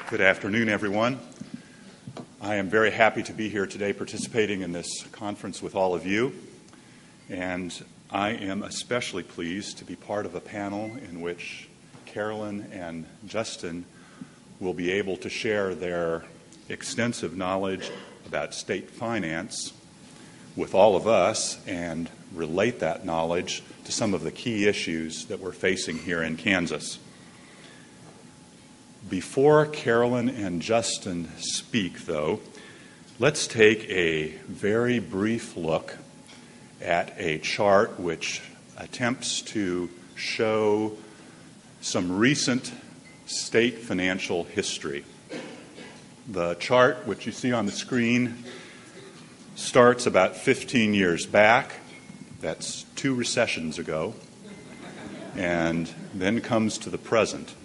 Good afternoon, everyone. I am very happy to be here today participating in this conference with all of you. And I am especially pleased to be part of a panel in which Carolyn and Justin will be able to share their extensive knowledge about state finance with all of us and relate that knowledge to some of the key issues that we're facing here in Kansas. Before Carolyn and Justin speak, though, let's take a very brief look at a chart which attempts to show some recent state financial history. The chart, which you see on the screen, starts about 15 years back. That's 2 recessions ago, and then comes to the present.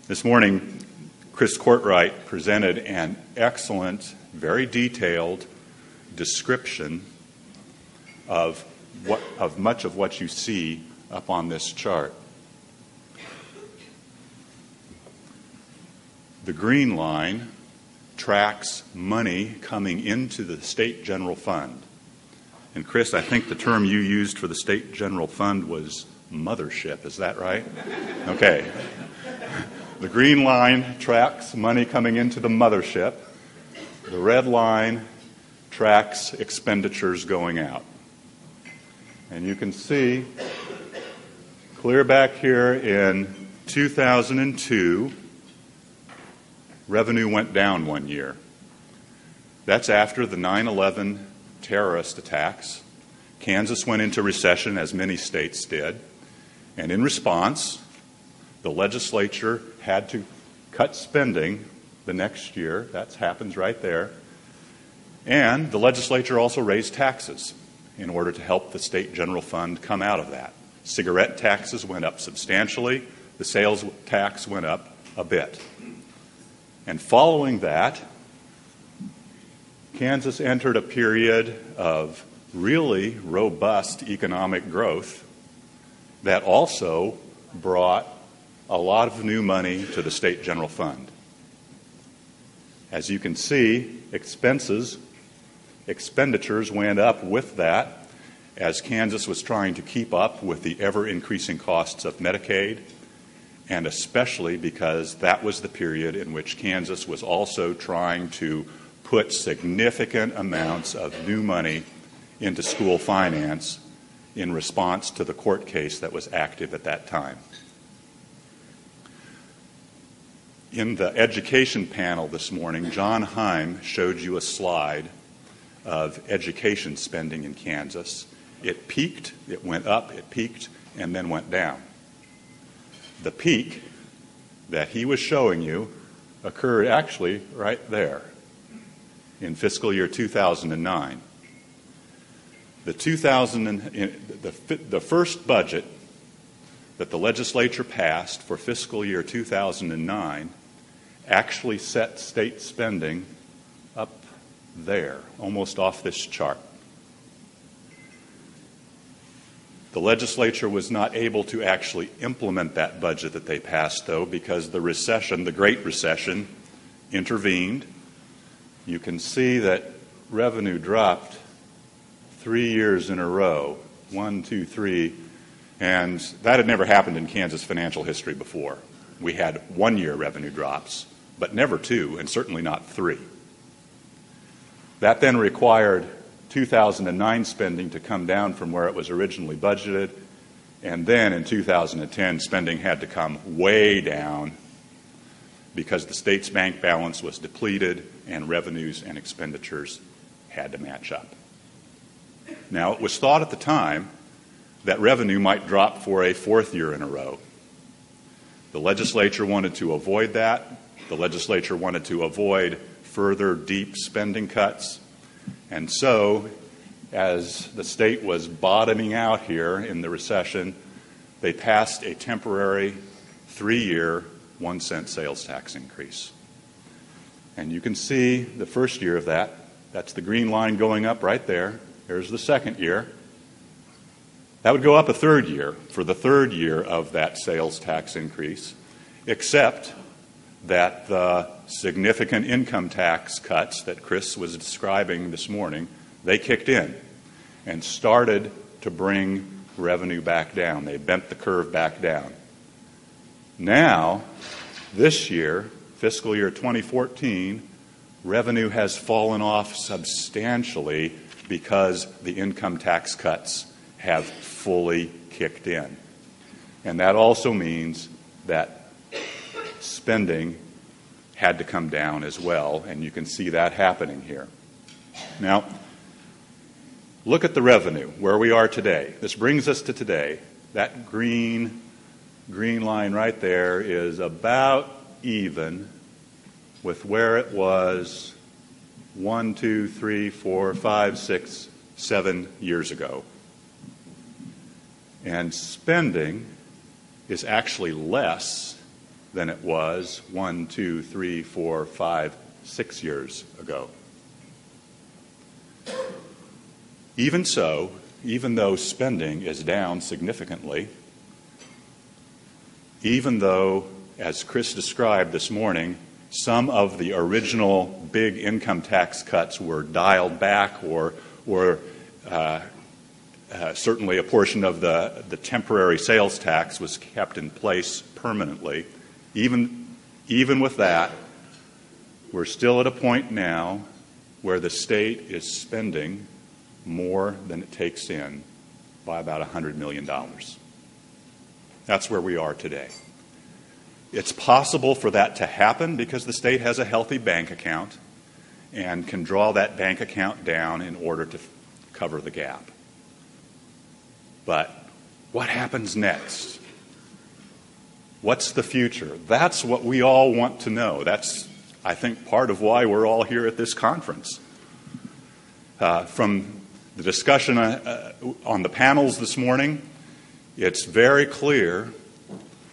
This morning, Chris Courtwright presented an excellent, very detailed description of much of what you see up on this chart. The green line tracks money coming into the state general fund. And Chris, I think the term you used for the state general fund was mothership. Is that right? Okay. The green line tracks money coming into the mothership. The red line tracks expenditures going out. And you can see clear back here in 2002, revenue went down 1 year. That's after the 9/11 terrorist attacks. Kansas went into recession, as many states did. And in response, the legislature had to cut spending the next year. That happens right there. And the legislature also raised taxes in order to help the state general fund come out of that. Cigarette taxes went up substantially. The sales tax went up a bit. And following that, Kansas entered a period of really robust economic growth that also brought a lot of new money to the state general fund. As you can see, expenditures went up with that as Kansas was trying to keep up with the ever-increasing costs of Medicaid, and especially because that was the period in which Kansas was also trying to put significant amounts of new money into school finance in response to the court case that was active at that time. In the education panel this morning, John Heim showed you a slide of education spending in Kansas. It peaked, it went up, it peaked, and then went down. The peak that he was showing you occurred actually right there in fiscal year 2009. The first budget that the legislature passed for fiscal year 2009 actually set state spending up there, almost off this chart. The legislature was not able to actually implement that budget that they passed, though, because the recession, the Great Recession, intervened. You can see that revenue dropped 3 years in a row, 1, 2, 3, and that had never happened in Kansas financial history before. We had 1 year revenue drops, but never 2, and certainly not 3. That then required 2009 spending to come down from where it was originally budgeted, and then in 2010 spending had to come way down because the state's bank balance was depleted and revenues and expenditures had to match up. Now, it was thought at the time that revenue might drop for a 4th year in a row. The legislature wanted to avoid that. The legislature wanted to avoid further deep spending cuts. And so, as the state was bottoming out here in the recession, they passed a temporary 3-year 1-cent sales tax increase. And you can see the first year of that. That's the green line going up right there. Here's the second year. That would go up a 3rd year for the 3rd year of that sales tax increase, except that the significant income tax cuts that Chris was describing this morning, they kicked in and started to bring revenue back down. They bent the curve back down. Now, this year, fiscal year 2014, revenue has fallen off substantially because the income tax cuts have fully kicked in. And that also means that spending had to come down as well, and you can see that happening here. Now, look at the revenue, where we are today. This brings us to today. That green line right there is about even with where it was 1, 2, 3, 4, 5, 6, 7 years ago. And spending is actually less than it was 1, 2, 3, 4, 5, 6 years ago. Even so, even though spending is down significantly, even though, as Chris described this morning, some of the original big income tax cuts were dialed back or certainly a portion of the temporary sales tax was kept in place permanently, even with that, we're still at a point now where the state is spending more than it takes in by about $100 million. That's where we are today. It's possible for that to happen because the state has a healthy bank account and can draw that bank account down in order to cover the gap. But what happens next? What's the future? That's what we all want to know. That's, I think, part of why we're all here at this conference. From the discussion on the panels this morning, it's very clear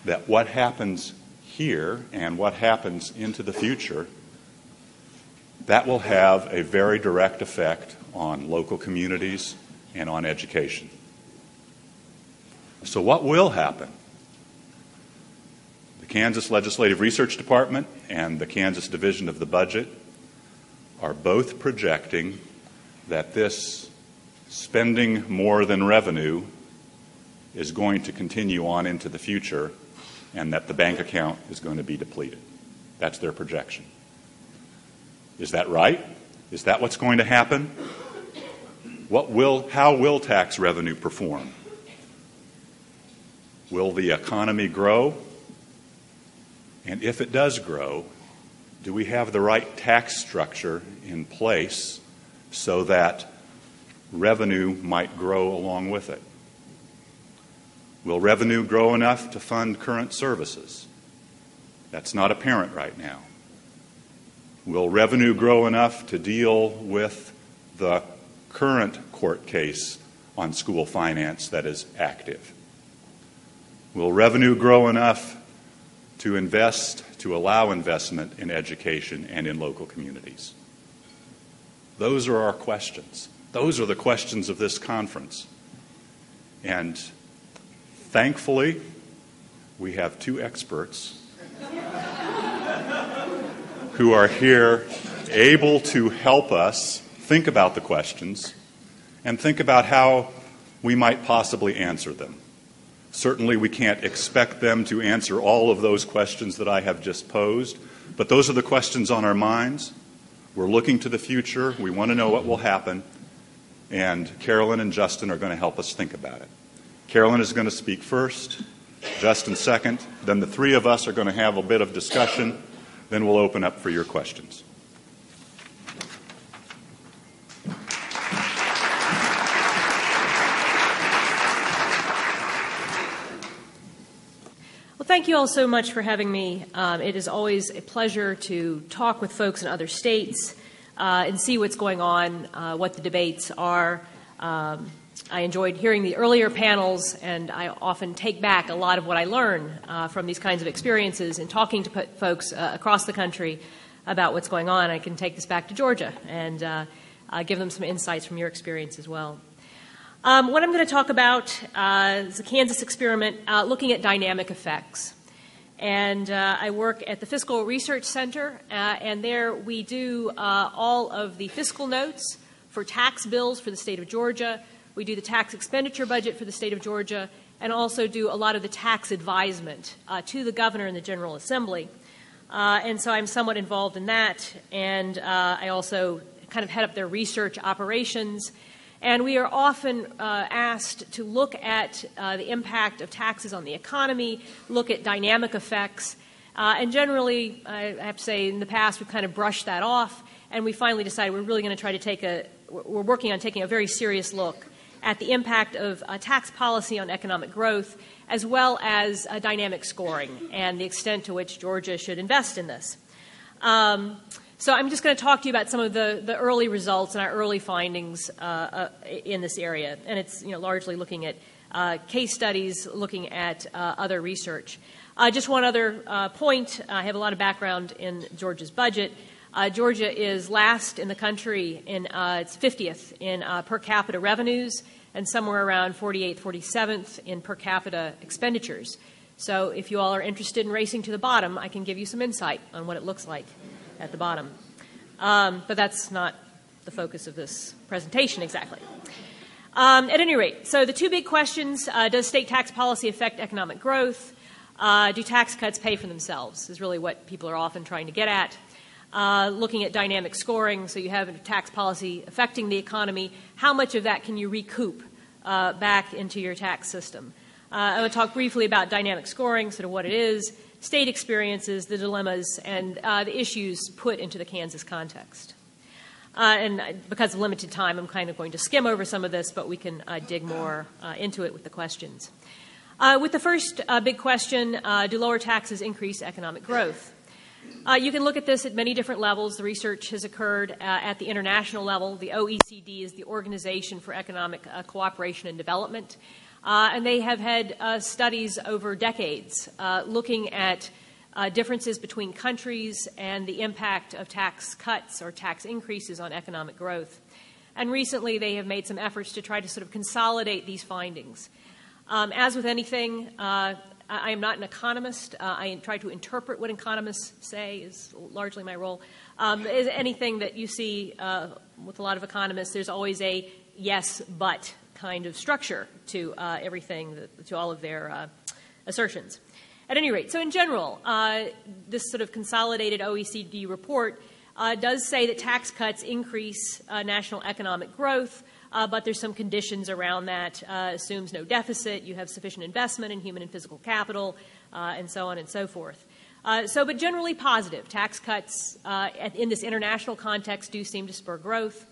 that what happens here and what happens into the future, that will have a very direct effect on local communities and on education. So what will happen? The Kansas Legislative Research Department and the Kansas Division of the Budget are both projecting that this spending more than revenue is going to continue on into the future and that the bank account is going to be depleted. That's their projection. Is that right? Is that what's going to happen? How will tax revenue perform? Will the economy grow? And if it does grow, do we have the right tax structure in place so that revenue might grow along with it? Will revenue grow enough to fund current services? That's not apparent right now. Will revenue grow enough to deal with the current court case on school finance that is active? Will revenue grow enough to allow investment in education and in local communities? Those are our questions. Those are the questions of this conference. And thankfully, we have two experts who are here able to help us think about the questions and think about how we might possibly answer them. Certainly, we can't expect them to answer all of those questions that I have just posed, but those are the questions on our minds. We're looking to the future. We want to know what will happen, and Carolyn and Justin are going to help us think about it. Carolyn is going to speak first, Justin second, then the three of us are going to have a bit of discussion, then we'll open up for your questions. Thank you all so much for having me. It is always a pleasure to talk with folks in other states and see what's going on, what the debates are. I enjoyed hearing the earlier panels, and I often take back a lot of what I learn from these kinds of experiences and talking to folks across the country about what's going on. I can take this back to Georgia and give them some insights from your experience as well. What I'm going to talk about is the Kansas experiment, looking at dynamic effects. And I work at the Fiscal Research Center, and there we do all of the fiscal notes for tax bills for the state of Georgia. We do the tax expenditure budget for the state of Georgia, and also do a lot of the tax advisement to the governor and the General Assembly. And so I'm somewhat involved in that, and I also kind of head up their research operations. And we are often asked to look at the impact of taxes on the economy, look at dynamic effects. And generally, I have to say, in the past, we've kind of brushed that off. And we finally decided we're really going to try to we're working on taking a very serious look at the impact of tax policy on economic growth, as well as dynamic scoring and the extent to which Georgia should invest in this. So I'm just going to talk to you about some of the early results and our early findings in this area. And it's largely looking at case studies, looking at other research. Just one other point. I have a lot of background in Georgia's budget. Georgia is last in the country it's 50th in per capita revenues and somewhere around 48th, 47th in per capita expenditures. So if you all are interested in racing to the bottom, I can give you some insight on what it looks like at the bottom. But that's not the focus of this presentation exactly. At any rate, so the two big questions, does state tax policy affect economic growth? Do tax cuts pay for themselves is really what people are often trying to get at. Looking at dynamic scoring, so you have a tax policy affecting the economy. How much of that can you recoup back into your tax system? I'm going to talk briefly about dynamic scoring, sort of what it is, state experiences, the dilemmas, and the issues put into the Kansas context. And because of limited time, I'm kind of going to skim over some of this, but we can dig more into it with the questions. With the first big question, do lower taxes increase economic growth? You can look at this at many different levels. The research has occurred at the international level. The OECD is the Organization for Economic Cooperation and Development. And they have had studies over decades looking at differences between countries and the impact of tax cuts or tax increases on economic growth. And recently they have made some efforts to try to sort of consolidate these findings. As with anything, I am not an economist. I try to interpret what economists say is largely my role. Is anything that you see with a lot of economists, there's always a yes, but kind of structure to everything, to all of their assertions. At any rate, so in general, this sort of consolidated OECD report does say that tax cuts increase national economic growth, but there's some conditions around that. Assumes no deficit, you have sufficient investment in human and physical capital, and so on and so forth. But generally positive. Tax cuts in this international context do seem to spur growth.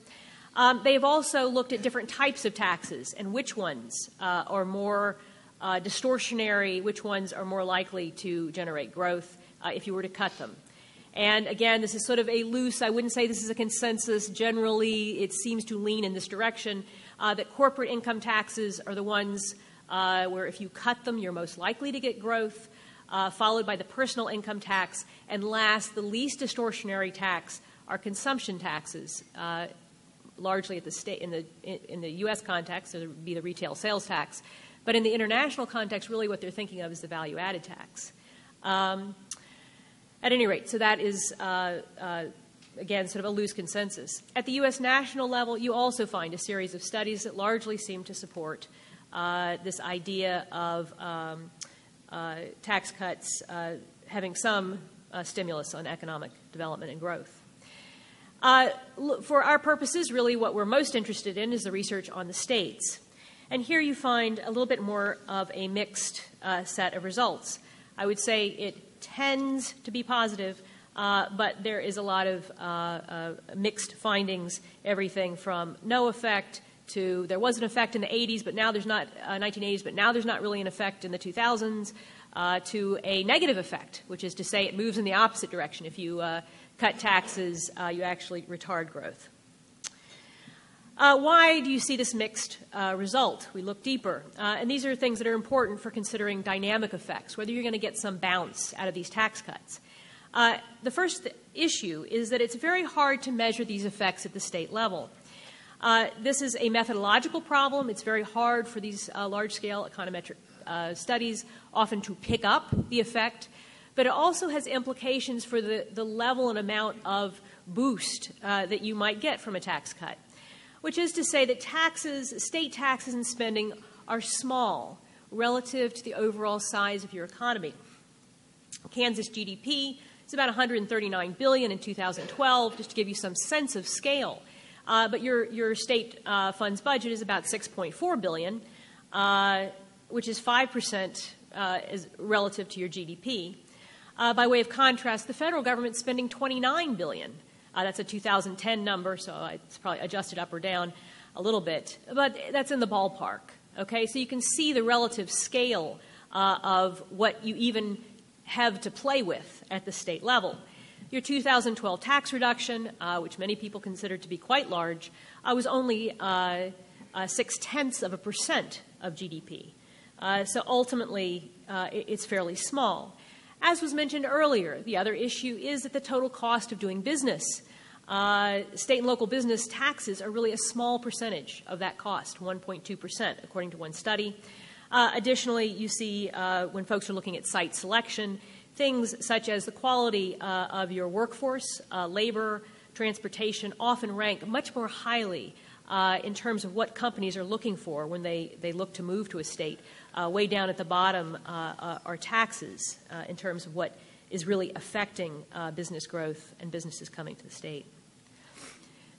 They have also looked at different types of taxes and which ones are more distortionary, which ones are more likely to generate growth if you were to cut them. And again, this is sort of a loose, I wouldn't say this is a consensus. Generally, it seems to lean in this direction, that corporate income taxes are the ones where if you cut them, you're most likely to get growth, followed by the personal income tax. And last, the least distortionary tax are consumption taxes, largely at the state, in the U.S. context, so it would be the retail sales tax. But in the international context, really what they're thinking of is the value-added tax. At any rate, so that is, again, sort of a loose consensus. At the U.S. national level, you also find a series of studies that largely seem to support this idea of tax cuts having some stimulus on economic development and growth. For our purposes, really what we're most interested in is the research on the states. And here you find a little bit more of a mixed set of results. I would say it tends to be positive, but there is a lot of mixed findings, everything from no effect to there was an effect in the 80s, but now there's not, 1980s, but now there's not really an effect in the 2000s, to a negative effect, which is to say it moves in the opposite direction. If you cut taxes, you actually retard growth. Why do you see this mixed result? We look deeper. And these are things that are important for considering dynamic effects, whether you're going to get some bounce out of these tax cuts. The first issue is that it's very hard to measure these effects at the state level. This is a methodological problem. It's very hard for these large-scale econometric studies often to pick up the effect. but it also has implications for the level and amount of boost that you might get from a tax cut, which is to say that state taxes and spending are small relative to the overall size of your economy. Kansas GDP is about $139 billion in 2012, just to give you some sense of scale. But your state funds budget is about $6.4 billion, which is 5% relative to your GDP. By way of contrast, the federal government's spending $29 billion. That's a 2010 number, so it's probably adjusted up or down a little bit, but that's in the ballpark. Okay, so you can see the relative scale of what you even have to play with at the state level. Your 2012 tax reduction, which many people consider to be quite large, was only 0.6% of GDP. So ultimately, it's fairly small. As was mentioned earlier, the other issue is that the total cost of doing business. State and local business taxes are really a small percentage of that cost, 1.2%, according to one study. Additionally, you see when folks are looking at site selection, things such as the quality of your workforce, labor, transportation often rank much more highly in terms of what companies are looking for when they look to move to a state. Way down at the bottom are taxes in terms of what is really affecting business growth and businesses coming to the state.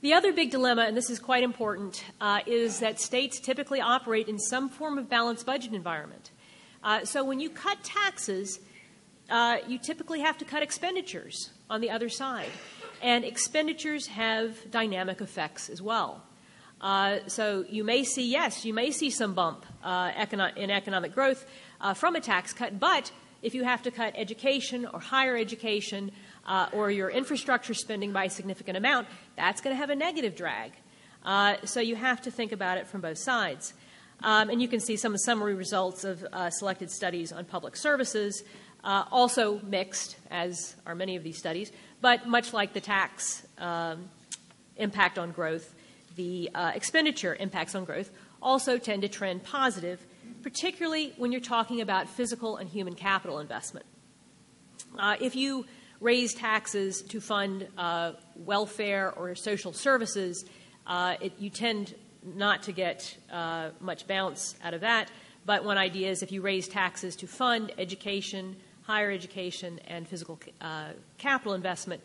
The other big dilemma, and this is quite important, is that states typically operate in some form of balanced budget environment. So when you cut taxes, you typically have to cut expenditures on the other side. And expenditures have dynamic effects as well. So you may see some bump in economic growth from a tax cut, but if you have to cut education or higher education or your infrastructure spending by a significant amount, that's going to have a negative drag. So you have to think about it from both sides. And you can see some of the summary results of selected studies on public services, also mixed, as are many of these studies, but much like the tax impact on growth, the expenditure impacts on growth also tend to trend positive, particularly when you're talking about physical and human capital investment. If you raise taxes to fund welfare or social services, you tend not to get much bounce out of that. But one idea is if you raise taxes to fund education, higher education, and physical capital investment,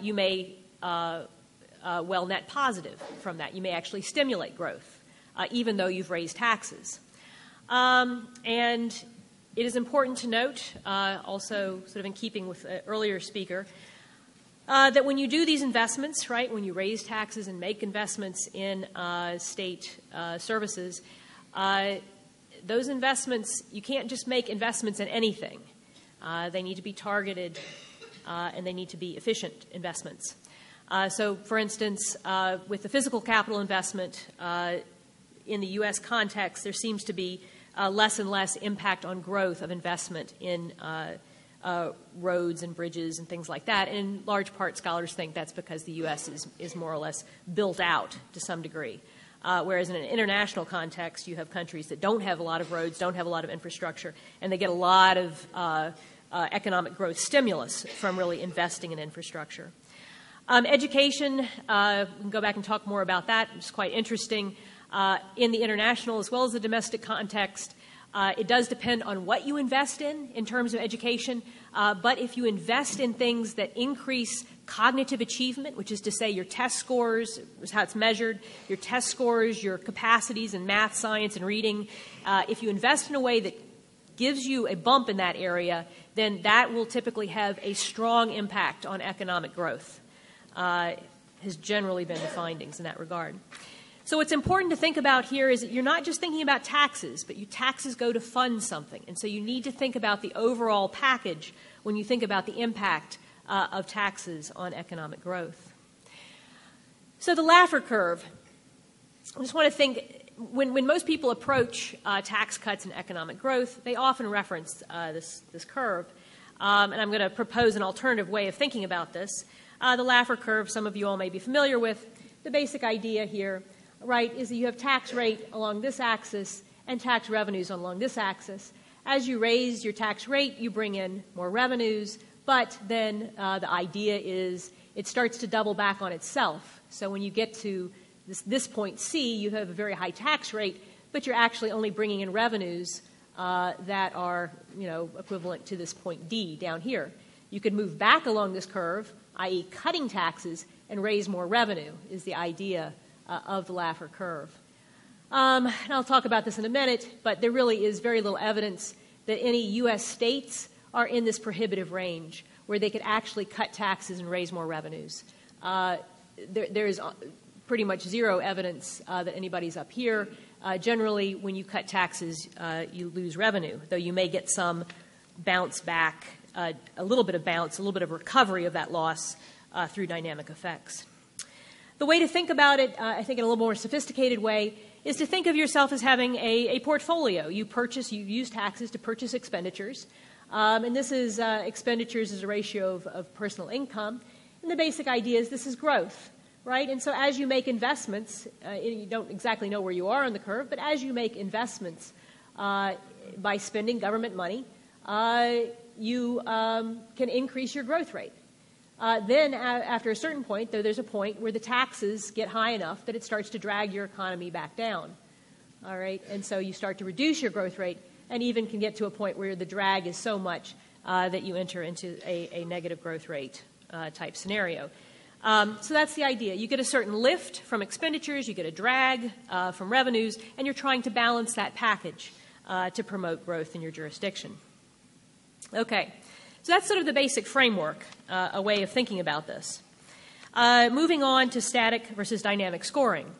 you may well net positive from that. You may actually stimulate growth, even though you've raised taxes. And it is important to note, also sort of in keeping with an earlier speaker, that when you do these investments, right, when you raise taxes and make investments in state services, those investments, you can't just make investments in anything. They need to be targeted and they need to be efficient investments. So, for instance, with the physical capital investment in the U.S. context, there seems to be less and less impact on growth of investment in roads and bridges and things like that. And in large part, scholars think that's because the U.S. is more or less built out to some degree. Whereas in an international context, you have countries that don't have a lot of roads, don't have a lot of infrastructure, and they get a lot of economic growth stimulus from really investing in infrastructure. Education, we can go back and talk more about that. It's quite interesting. In the international as well as the domestic context, it does depend on what you invest in terms of education. But if you invest in things that increase cognitive achievement, which is to say your test scores, is how it's measured, your test scores, your capacities in math, science, and reading, if you invest in a way that gives you a bump in that area, then that will typically have a strong impact on economic growth. Has generally been the findings in that regard. So what's important to think about here is that you're not just thinking about taxes, but your taxes go to fund something. And so you need to think about the overall package when you think about the impact of taxes on economic growth. So the Laffer Curve, I just want to think, when most people approach tax cuts and economic growth, they often reference this curve. And I'm going to propose an alternative way of thinking about this. The Laffer Curve, some of you all may be familiar with. The basic idea here, right, is that you have tax rate along this axis and tax revenues along this axis. As you raise your tax rate, you bring in more revenues, but then the idea is it starts to double back on itself. So when you get to this point C, you have a very high tax rate, but you're actually only bringing in revenues that are, equivalent to this point D down here. You could move back along this curve, i.e. cutting taxes, and raise more revenue is the idea of the Laffer curve. And I'll talk about this in a minute, but there really is very little evidence that any U.S. states are in this prohibitive range where they could actually cut taxes and raise more revenues. There is pretty much zero evidence that anybody's up here. Generally, when you cut taxes, you lose revenue, though you may get some bounce back, a little bit of bounce, a little bit of recovery of that loss through dynamic effects. The way to think about it, I think in a little more sophisticated way, is to think of yourself as having a portfolio. You use taxes to purchase expenditures. And this is expenditures as a ratio of personal income. And the basic idea is this is growth, right? And so as you make investments, you don't exactly know where you are on the curve, but as you make investments by spending government money, you can increase your growth rate. Then after a certain point, though, there's a point where the taxes get high enough that it starts to drag your economy back down. All right? And so you start to reduce your growth rate and even can get to a point where the drag is so much that you enter into a negative growth rate type scenario. So that's the idea. You get a certain lift from expenditures, you get a drag from revenues, and you're trying to balance that package to promote growth in your jurisdiction. Okay. So that's sort of the basic framework, a way of thinking about this. Moving on to static versus dynamic scoring.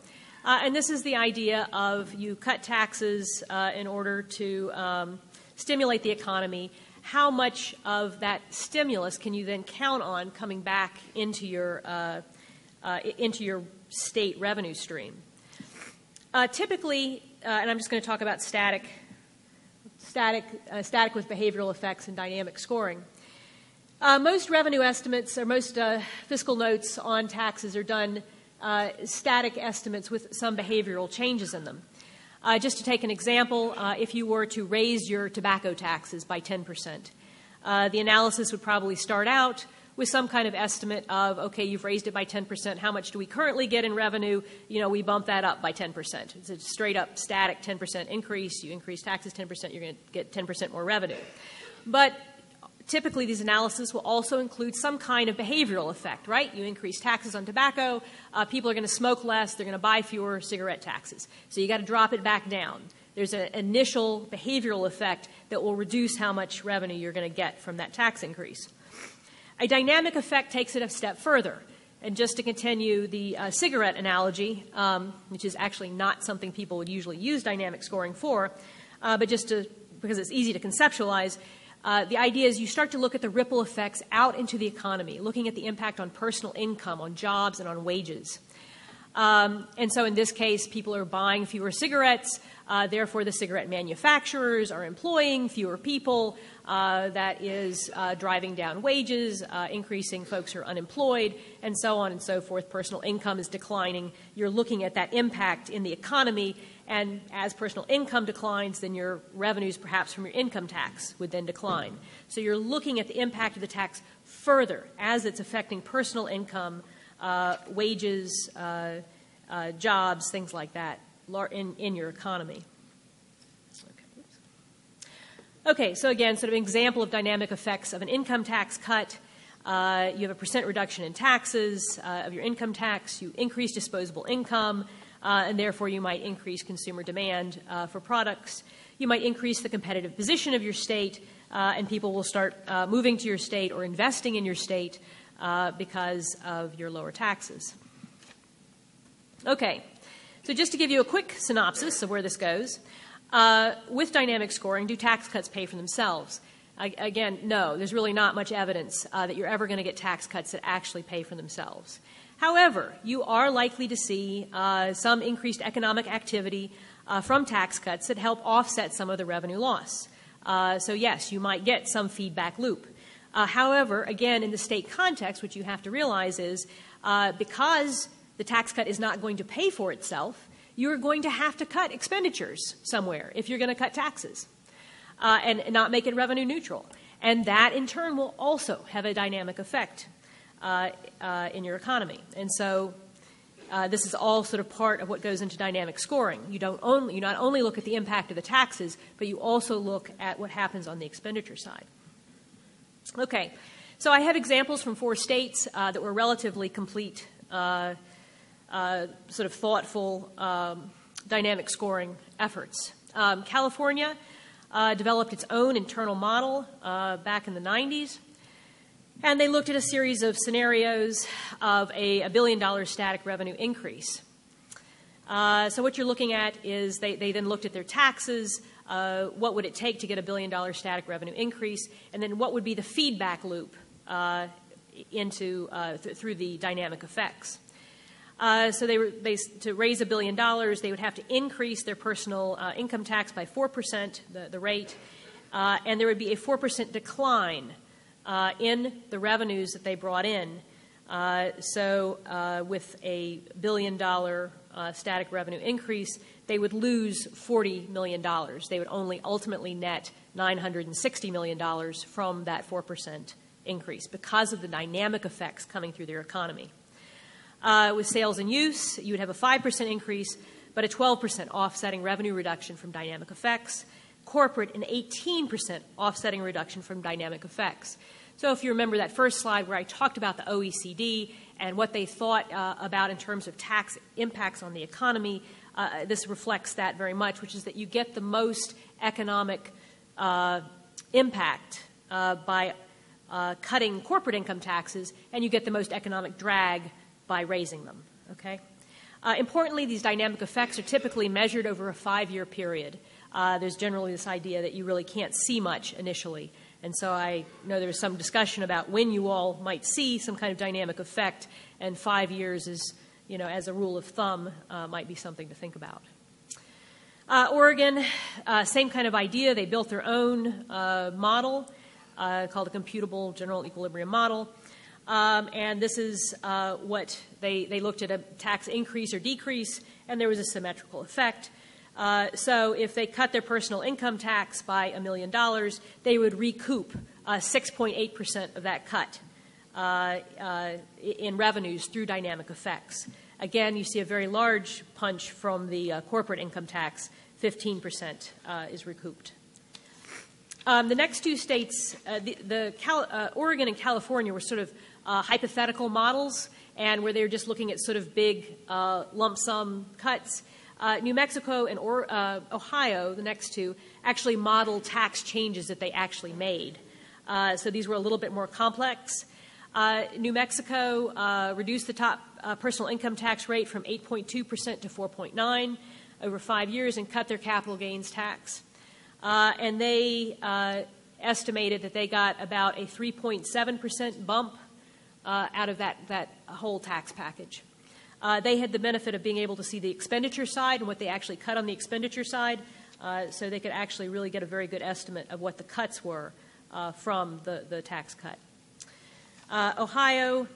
And this is the idea of you cut taxes in order to stimulate the economy. How much of that stimulus can you then count on coming back into your state revenue stream? Typically, and I'm just going to talk about static with behavioral effects and dynamic scoring. Most revenue estimates or most fiscal notes on taxes are done static estimates with some behavioral changes in them. Just to take an example, if you were to raise your tobacco taxes by 10%, the analysis would probably start out with some kind of estimate of, okay, you've raised it by 10%. How much do we currently get in revenue? We bump that up by 10%. It's a straight up static 10% increase. You increase taxes 10%, you're going to get 10% more revenue. But typically, these analyses will also include some kind of behavioral effect, right? You increase taxes on tobacco, people are going to smoke less, they're going to buy fewer cigarette taxes. So you got to drop it back down. There's an initial behavioral effect that will reduce how much revenue you're going to get from that tax increase. A dynamic effect takes it a step further. And just to continue the cigarette analogy, which is actually not something people would usually use dynamic scoring for, but just because it's easy to conceptualize, the idea is you start to look at the ripple effects out into the economy, looking at the impact on personal income, on jobs, and on wages. And so in this case, people are buying fewer cigarettes. Therefore, the cigarette manufacturers are employing fewer people. That is driving down wages, increasing folks who are unemployed, and so on and so forth. Personal income is declining. You're looking at that impact in the economy. And as personal income declines, then your revenues, perhaps from your income tax, would then decline. So you're looking at the impact of the tax further as it's affecting personal income, wages, jobs, things like that in your economy. Okay, so again, sort of an example of dynamic effects of an income tax cut. You have a percent reduction in taxes of your income tax. You increase disposable income. And therefore you might increase consumer demand for products. You might increase the competitive position of your state, and people will start moving to your state or investing in your state because of your lower taxes. Okay, so just to give you a quick synopsis of where this goes, with dynamic scoring, do tax cuts pay for themselves? Again, no, there's really not much evidence that you're ever going to get tax cuts that actually pay for themselves. However, you are likely to see some increased economic activity from tax cuts that help offset some of the revenue loss. So yes, you might get some feedback loop. However, again, in the state context, what you have to realize is because the tax cut is not going to pay for itself, you're going to have to cut expenditures somewhere if you're going to cut taxes. and not make it revenue neutral. And that, in turn, will also have a dynamic effect in your economy. And so this is all sort of part of what goes into dynamic scoring. You not only look at the impact of the taxes, but you also look at what happens on the expenditure side. Okay, so I have examples from 4 states that were relatively complete, sort of thoughtful dynamic scoring efforts. California developed its own internal model back in the 90s. And they looked at a series of scenarios of a $1 billion static revenue increase. So what you're looking at is they then looked at their taxes, what would it take to get a $1 billion static revenue increase, and then what would be the feedback loop through the dynamic effects. So to raise $1 billion, they would have to increase their personal income tax by 4%, the rate, and there would be a 4% decline in the revenues that they brought in. So with a $1 billion static revenue increase, they would lose $40 million. They would only ultimately net $960 million from that 4% increase because of the dynamic effects coming through their economy. With sales and use, you would have a 5% increase, but a 12% offsetting revenue reduction from dynamic effects. Corporate, an 18% offsetting reduction from dynamic effects. So if you remember that first slide where I talked about the OECD and what they thought about in terms of tax impacts on the economy, this reflects that very much, which is that you get the most economic impact by cutting corporate income taxes, and you get the most economic drag by raising them. Okay? Importantly, these dynamic effects are typically measured over a 5-year period. There's generally this idea that you really can't see much initially. And so I know there was some discussion about when you all might see some kind of dynamic effect, and 5 years is, as a rule of thumb, might be something to think about. Oregon, same kind of idea. They built their own model called the Computable General Equilibrium Model. And this is what they looked at: a tax increase or decrease, and there was a symmetrical effect. So if they cut their personal income tax by $1 million, they would recoup 6.8% of that cut in revenues through dynamic effects. Again, you see a very large punch from the corporate income tax. 15% is recouped. The next 2 states, Oregon and California, were sort of hypothetical models, and where they were just looking at sort of big lump sum cuts. New Mexico and Ohio, the next 2, actually modeled tax changes that they actually made. So these were a little bit more complex. New Mexico reduced the top personal income tax rate from 8.2% to 4.9% over 5 years and cut their capital gains tax. And they estimated that they got about a 3.7% bump out of that whole tax package. They had the benefit of being able to see the expenditure side and what they actually cut on the expenditure side, so they could actually really get a very good estimate of what the cuts were from the tax cut. Ohio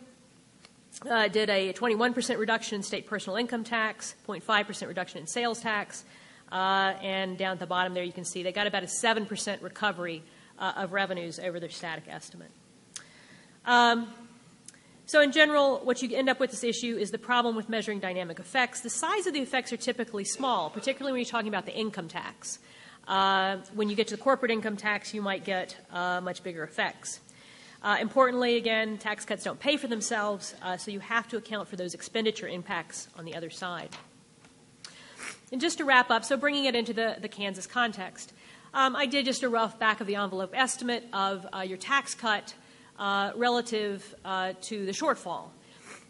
did a 21% reduction in state personal income tax, 0.5% reduction in sales tax, and down at the bottom there you can see they got about a 7% recovery of revenues over their static estimate. So in general, what you end up with this issue is the problem with measuring dynamic effects. The size of the effects are typically small, particularly when you're talking about the income tax. When you get to the corporate income tax, you might get much bigger effects. Importantly, again, tax cuts don't pay for themselves, so you have to account for those expenditure impacts on the other side. And just to wrap up, so bringing it into the Kansas context, I did just a rough back-of-the-envelope estimate of your tax cut relative to the shortfall.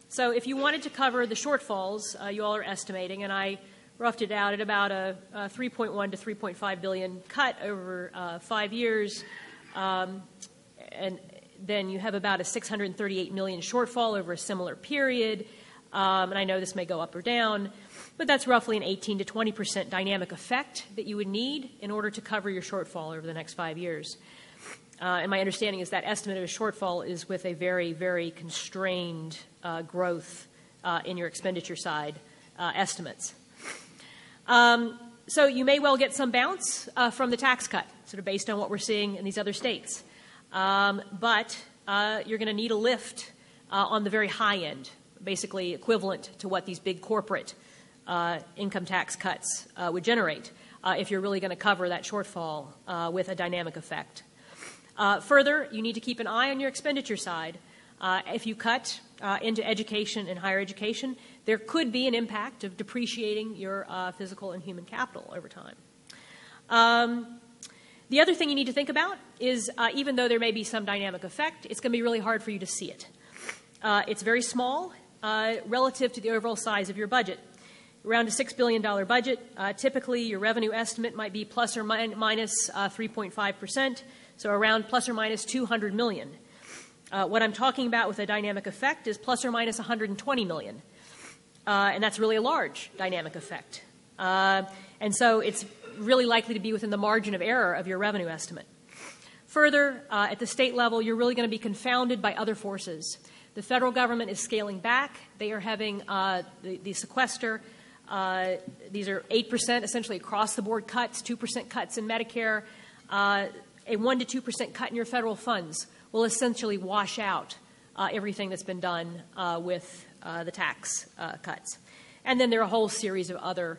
So if you wanted to cover the shortfalls, you all are estimating, and I roughed it out at about a 3.1 to 3.5 billion cut over 5 years, and then you have about a 638 million shortfall over a similar period. And I know this may go up or down, but that's roughly an 18 to 20% dynamic effect that you would need in order to cover your shortfall over the next 5 years. And my understanding is that estimate of a shortfall is with a very, very constrained growth in your expenditure side estimates. So you may well get some bounce from the tax cut. sort of based on what we're seeing in these other states. But you're going to need a lift on the very high end, basically equivalent to what these big corporate income tax cuts would generate if you're really going to cover that shortfall with a dynamic effect. Further, you need to keep an eye on your expenditure side. If you cut into education and higher education, there could be an impact of depreciating your physical and human capital over time. The other thing you need to think about is even though there may be some dynamic effect, it's going to be really hard for you to see it. It's very small relative to the overall size of your budget. Around a $6 billion budget, typically your revenue estimate might be plus or minus 3.5%, so around plus or minus $200 million. What I'm talking about with a dynamic effect is plus or minus $120 million, and that's really a large dynamic effect. And so it's really likely to be within the margin of error of your revenue estimate. Further, at the state level, you're really going to be confounded by other forces. The federal government is scaling back. They are having the sequester. These are 8% essentially across the board cuts, 2% cuts in Medicare. A 1 to 2% cut in your federal funds will essentially wash out everything that's been done with the tax cuts. And then there are a whole series of other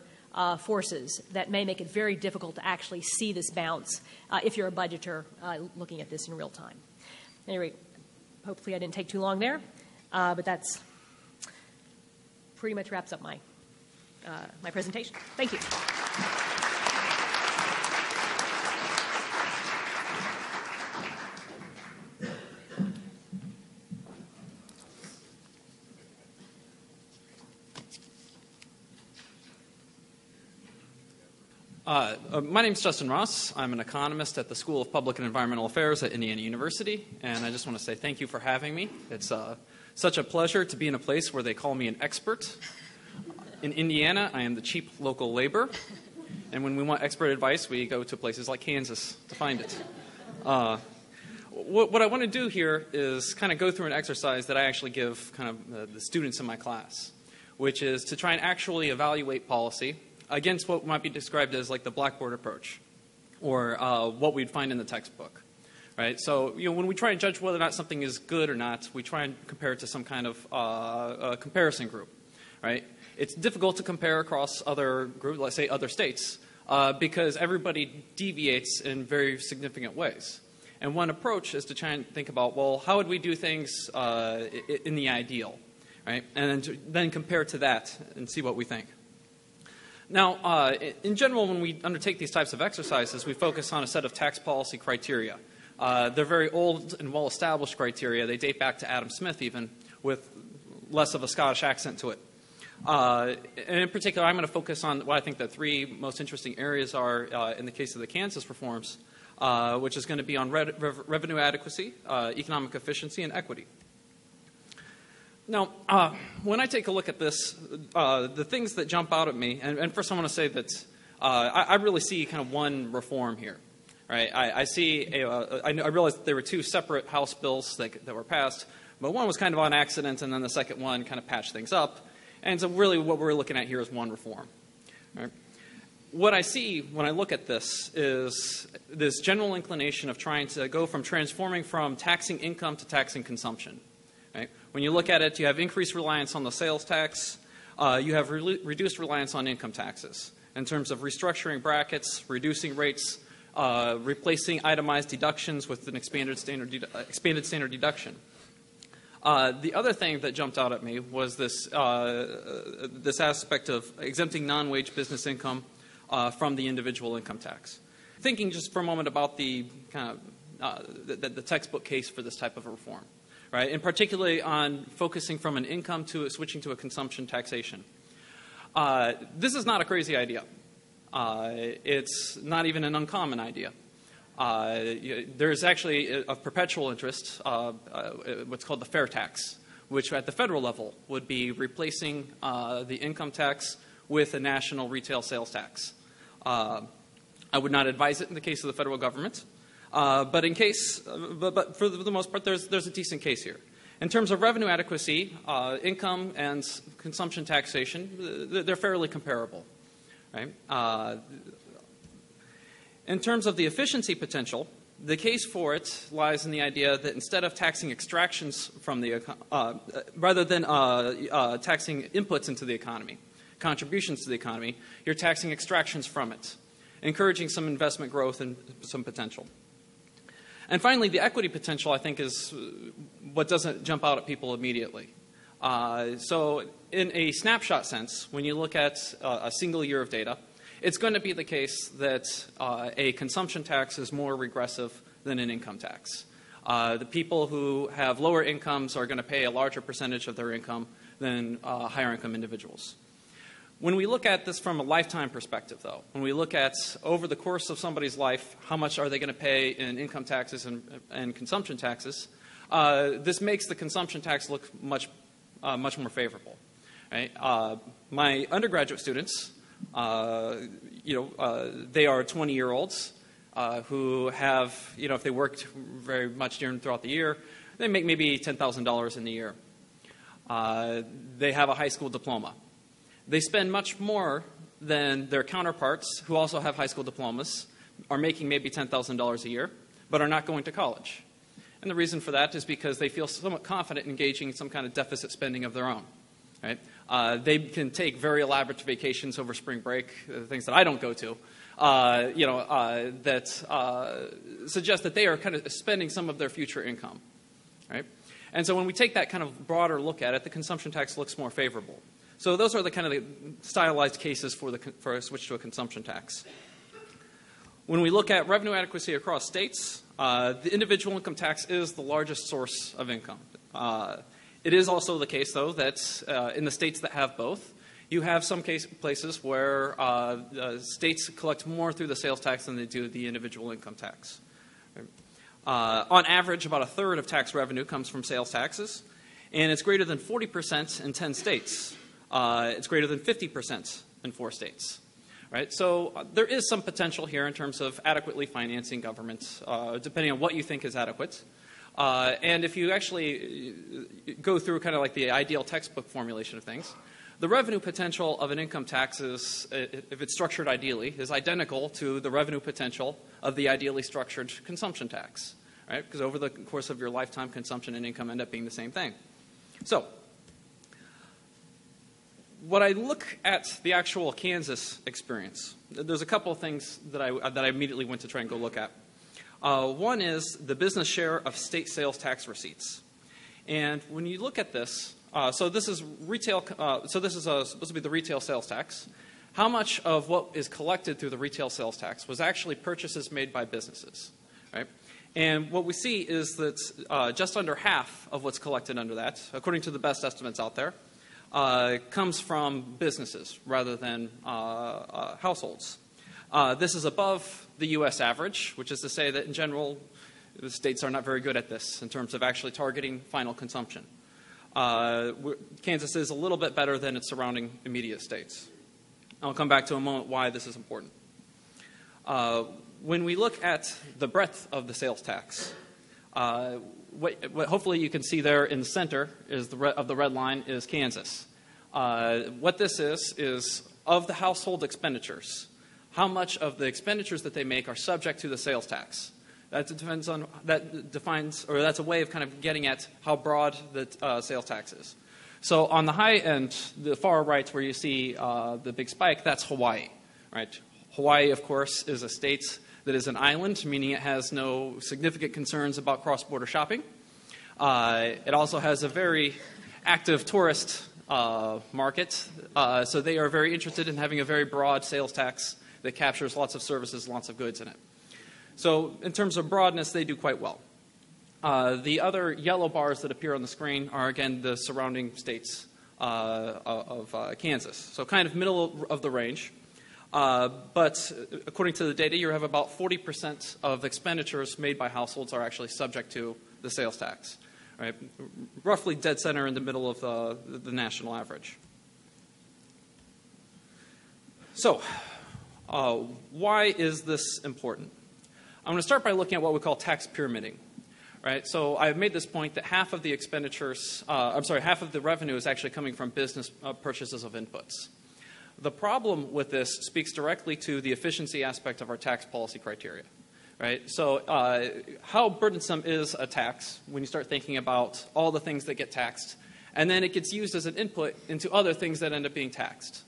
forces that may make it very difficult to actually see this bounce if you're a budgeter looking at this in real time. Anyway, hopefully I didn't take too long there, but that's pretty much wraps up my my presentation. Thank you. My name is Justin Ross. I'm an economist at the School of Public and Environmental Affairs at Indiana University, and I just want to say thank you for having me. It's such a pleasure to be in a place where they call me an expert. In Indiana, I am the cheap local labor, and when we want expert advice, we go to places like Kansas to find it. What I want to do here is kind of go through an exercise that I actually give kind of the students in my class, which is to try and actually evaluate policy against what might be described as like the blackboard approach, or what we'd find in the textbook, right? So, when we try and judge whether or not something is good or not, we try and compare it to some kind of comparison group, right? It's difficult to compare across other groups, let's say other states, because everybody deviates in very significant ways. And one approach is to try and think about, well, how would we do things in the ideal, right? And then compare to that and see what we think. Now, in general, when we undertake these types of exercises, we focus on a set of tax policy criteria. They're very old and well-established criteria. They date back to Adam Smith, even, with less of a Scottish accent to it. And in particular, I'm going to focus on what I think the three most interesting areas are in the case of the Kansas reforms, which is going to be on revenue adequacy, economic efficiency, and equity. Now, when I take a look at this, the things that jump out at me, and first I want to say that I really see kind of one reform here. Right? I realized that there were two separate House bills that were passed, but one was kind of on accident, and then the second one kind of patched things up. And so really what we're looking at here is one reform. Right? What I see when I look at this is this general inclination of trying to go from transforming from taxing income to taxing consumption. Right? When you look at it, you have increased reliance on the sales tax. You have reduced reliance on income taxes in terms of restructuring brackets, reducing rates, replacing itemized deductions with an expanded standard deduction. The other thing that jumped out at me was this aspect of exempting non-wage business income from the individual income tax. Thinking just for a moment about the kind of the textbook case for this type of a reform, right? And particularly on focusing from an income to switching to a consumption taxation. This is not a crazy idea. It's not even an uncommon idea. There's actually a perpetual interest, what's called the fair tax, which at the federal level would be replacing the income tax with a national retail sales tax. I would not advise it in the case of the federal government, but for the most part, there's a decent case here. In terms of revenue adequacy, income and consumption taxation, they're fairly comparable. Right? In terms of the efficiency potential, the case for it lies in the idea that instead of taxing extractions from the rather than taxing inputs into the economy, contributions to the economy, you're taxing extractions from it, encouraging some investment growth and some potential. And finally, the equity potential, I think, is what doesn't jump out at people immediately. So in a snapshot sense, when you look at a single year of data, it's going to be the case that a consumption tax is more regressive than an income tax. The people who have lower incomes are going to pay a larger percentage of their income than higher income individuals. When we look at this from a lifetime perspective, though, when we look at over the course of somebody's life, how much are they going to pay in income taxes and consumption taxes, this makes the consumption tax look much more favorable. Right? My undergraduate students, they are 20-year-olds who have, if they worked very much throughout the year, they make maybe $10,000 in a year. They have a high school diploma. They spend much more than their counterparts who also have high school diplomas, are making maybe $10,000 a year, but are not going to college. And the reason for that is because they feel somewhat confident engaging in some kind of deficit spending of their own. Right? They can take very elaborate vacations over spring break, things that I don't go to, that suggest that they are kind of spending some of their future income. Right? And so when we take that kind of broader look at it, the consumption tax looks more favorable. So those are the kind of the stylized cases for a switch to a consumption tax. When we look at revenue adequacy across states, the individual income tax is the largest source of income. It is also the case, though, that in the states that have both, you have some places where states collect more through the sales tax than they do the individual income tax. On average, about a third of tax revenue comes from sales taxes, and it's greater than 40% in 10 states. It's greater than 50% in 4 states. Right? So there is some potential here in terms of adequately financing government, depending on what you think is adequate. And if you actually go through kind of like the ideal textbook formulation of things, the revenue potential of an income tax is, if it's structured ideally, is identical to the revenue potential of the ideally structured consumption tax. Right? Because over the course of your lifetime, consumption and income end up being the same thing. So when I look at the actual Kansas experience, there's a couple of things that I immediately went to try and go look at. One is the business share of state sales tax receipts. And when you look at this, so this is retail. So this is supposed to be the retail sales tax. How much of what is collected through the retail sales tax was actually purchases made by businesses, right? And what we see is that just under half of what's collected under that, according to the best estimates out there, comes from businesses rather than households. This is above the U.S. average, which is to say that in general, the states are not very good at this in terms of actually targeting final consumption. Kansas is a little bit better than its surrounding immediate states. I'll come back to a moment why this is important. When we look at the breadth of the sales tax, what hopefully you can see there in the center is of the red line is Kansas. What this is of the household expenditures, how much of the expenditures that they make are subject to the sales tax. That's a way of kind of getting at how broad the sales tax is. So on the high end, the far right where you see the big spike, that's Hawaii, right? Hawaii, of course, is a state that is an island, meaning it has no significant concerns about cross-border shopping. It also has a very active tourist market, so they are very interested in having a very broad sales tax that captures lots of services, lots of goods in it. So in terms of broadness, they do quite well. The other yellow bars that appear on the screen are, again, the surrounding states of Kansas. So kind of middle of the range. But according to the data, you have about 40% of expenditures made by households are actually subject to the sales tax. Right? Roughly dead center in the middle of the national average. So why is this important? I'm going to start by looking at what we call tax pyramiding. Right? So I've made this point that half of the expenditures, half of the revenue is actually coming from business purchases of inputs. The problem with this speaks directly to the efficiency aspect of our tax policy criteria. Right? So how burdensome is a tax when you start thinking about all the things that get taxed, and then it gets used as an input into other things that end up being taxed.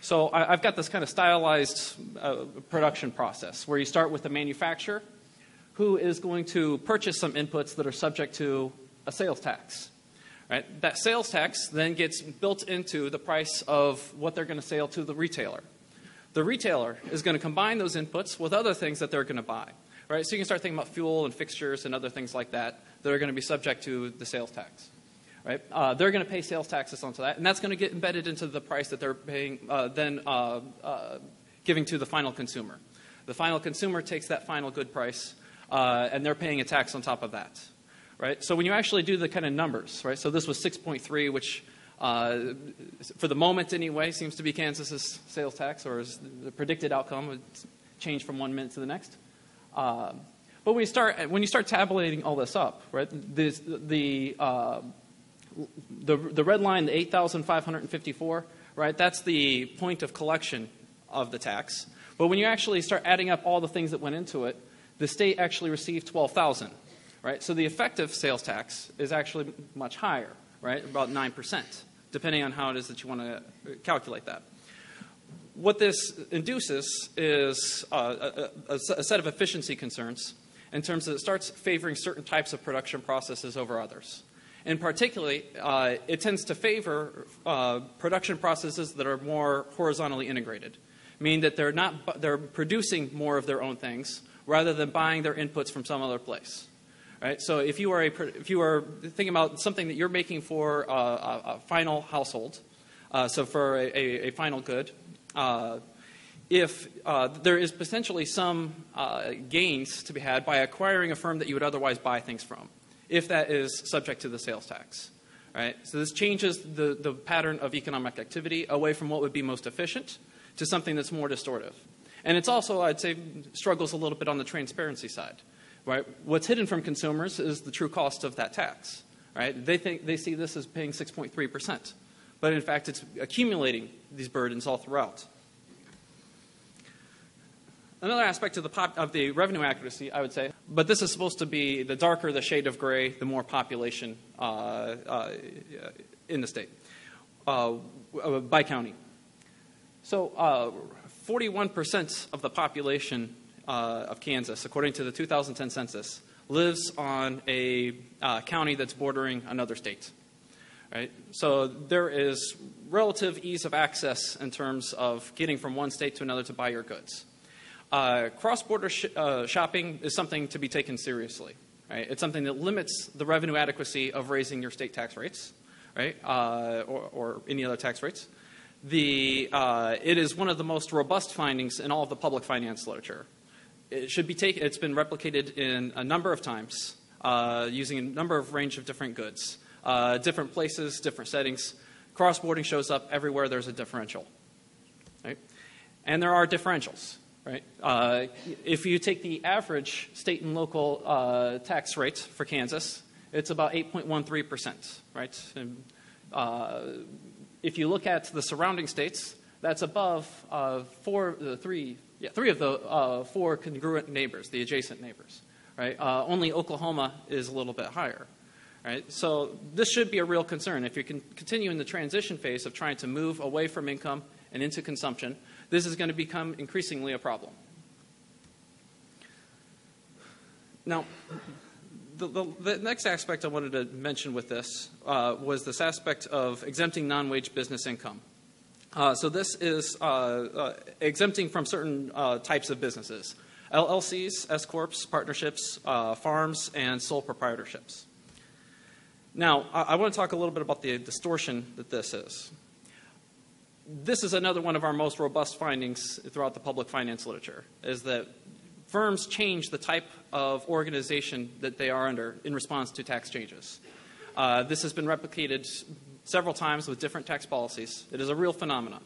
So I've got this kind of stylized production process where you start with the manufacturer who is going to purchase some inputs that are subject to a sales tax. Right? That sales tax then gets built into the price of what they're going to sell to the retailer. The retailer is going to combine those inputs with other things that they're going to buy. Right? So you can start thinking about fuel and fixtures and other things like that that are going to be subject to the sales tax. Right? They're going to pay sales taxes onto that, and that's going to get embedded into the price that they're paying, giving to the final consumer. The final consumer takes that final good price, and they're paying a tax on top of that. Right? So when you actually do the kind of numbers, right? So this was 6.3, which for the moment anyway seems to be Kansas's sales tax, or is the predicted outcome would change from 1 minute to the next. But when you start tabulating all this up, right, the red line, the 8,554, right, that's the point of collection of the tax. But when you actually start adding up all the things that went into it, the state actually received 12,000, right? So the effective sales tax is actually much higher, right, about 9%, depending on how it is that you want to calculate that. What this induces is a set of efficiency concerns in terms of it starts favoring certain types of production processes over others. In particular, it tends to favor production processes that are more horizontally integrated, meaning that they're producing more of their own things rather than buying their inputs from some other place. Right? So if you are thinking about something that you're making for a final household, so for a final good, if there is potentially some gains to be had by acquiring a firm that you would otherwise buy things from, if that is subject to the sales tax. Right? So this changes the pattern of economic activity away from what would be most efficient to something that's more distortive. And it's also, I'd say, struggles a little bit on the transparency side. Right? What's hidden from consumers is the true cost of that tax. Right? They see this as paying 6.3%. But in fact, it's accumulating these burdens all throughout. Another aspect of the revenue accuracy, I would say, but this is supposed to be the darker the shade of gray, the more population in the state by county. So 41% of the population of Kansas, according to the 2010 census, lives on a county that's bordering another state. Right? So there is relative ease of access in terms of getting from one state to another to buy your goods. Cross-border shopping is something to be taken seriously. Right? It's something that limits the revenue adequacy of raising your state tax rates, right? Or any other tax rates. It is one of the most robust findings in all of the public finance literature. It should be taken. It's been replicated in a number of times using a number of range of different goods. Different places, different settings. Cross-boarding shows up everywhere there's a differential. Right? And there are differentials. Right? If you take the average state and local tax rate for Kansas, it's about 8.13%. Right? And, if you look at the surrounding states, that's above three of the four congruent neighbors, the adjacent neighbors. Right? Only Oklahoma is a little bit higher. Right? So this should be a real concern. If you can continue in the transition phase of trying to move away from income and into consumption, this is going to become increasingly a problem. Now, the next aspect I wanted to mention with this was this aspect of exempting non-wage business income. So this is exempting from certain types of businesses: LLCs, S-corps, partnerships, farms, and sole proprietorships. Now, I want to talk a little bit about the distortion that this is. This is another one of our most robust findings throughout the public finance literature, is that firms change the type of organization that they are under in response to tax changes. This has been replicated several times with different tax policies. It is a real phenomenon.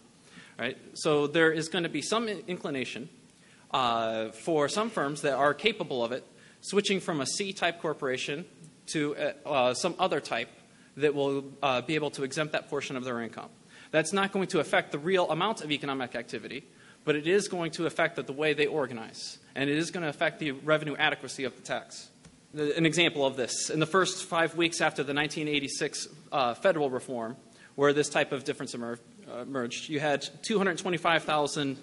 Right? So there is going to be some inclination for some firms that are capable of it, switching from a C-type corporation to some other type that will be able to exempt that portion of their income. That's not going to affect the real amount of economic activity, but it is going to affect the way they organize, and it is going to affect the revenue adequacy of the tax. An example of this, in the first 5 weeks after the 1986 federal reform, where this type of difference emerged, you had 225,000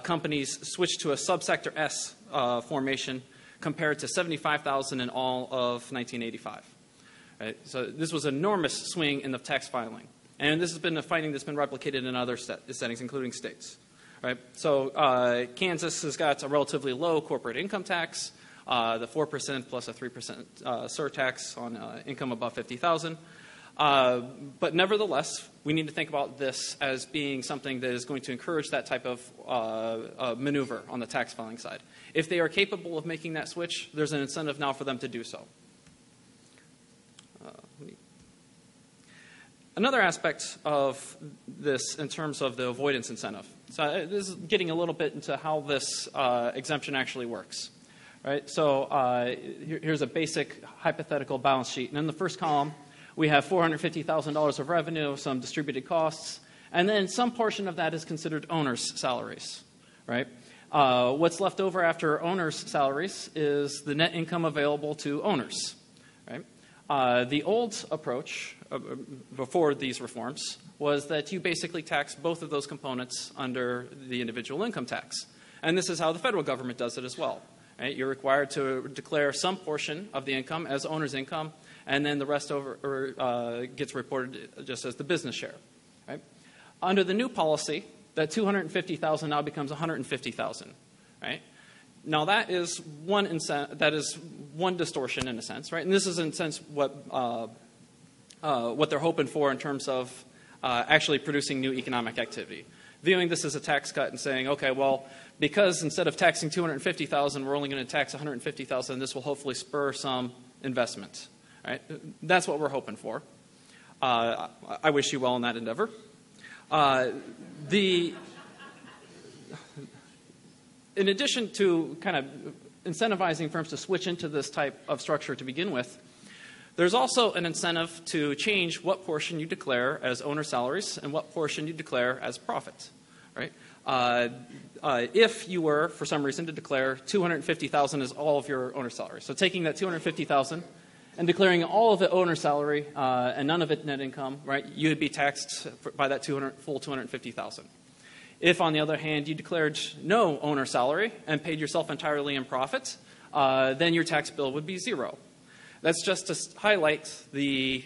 companies switch to a subsector S formation compared to 75,000 in all of 1985. Right? So this was an enormous swing in the tax filing. And this has been a finding that's been replicated in other settings, including states. Right? So Kansas has got a relatively low corporate income tax, the 4% plus a 3% surtax on income above 50,000. But nevertheless, we need to think about this as being something that is going to encourage that type of maneuver on the tax filing side. If they are capable of making that switch, there's an incentive now for them to do so. Another aspect of this in terms of the avoidance incentive. So this is getting a little bit into how this exemption actually works. Right? So here's a basic hypothetical balance sheet. And in the first column, we have $450,000 of revenue, some distributed costs, and then some portion of that is considered owners' salaries. Right? What's left over after owners' salaries is the net income available to owners. Right? The old approach before these reforms was that you basically tax both of those components under the individual income tax. And this is how the federal government does it as well. Right? You're required to declare some portion of the income as owner's income, and then the rest gets reported just as the business share. Right? Under the new policy, that $250,000 now becomes $150,000. Right? Now that is one distortion in a sense, right? And this is in a sense what they're hoping for in terms of actually producing new economic activity. Viewing this as a tax cut and saying, okay, well, because instead of taxing $250,000, we're only going to tax $150,000, this will hopefully spur some investment. Right? That's what we're hoping for. I wish you well in that endeavor. In addition to kind of incentivizing firms to switch into this type of structure to begin with, there's also an incentive to change what portion you declare as owner salaries and what portion you declare as profit. Right? If you were, for some reason, to declare $250,000 as all of your owner salary, so taking that $250,000 and declaring all of it owner salary and none of it net income, right, you would be taxed by that full $250,000. If, on the other hand, you declared no owner salary and paid yourself entirely in profit, then your tax bill would be zero. That's just to highlight the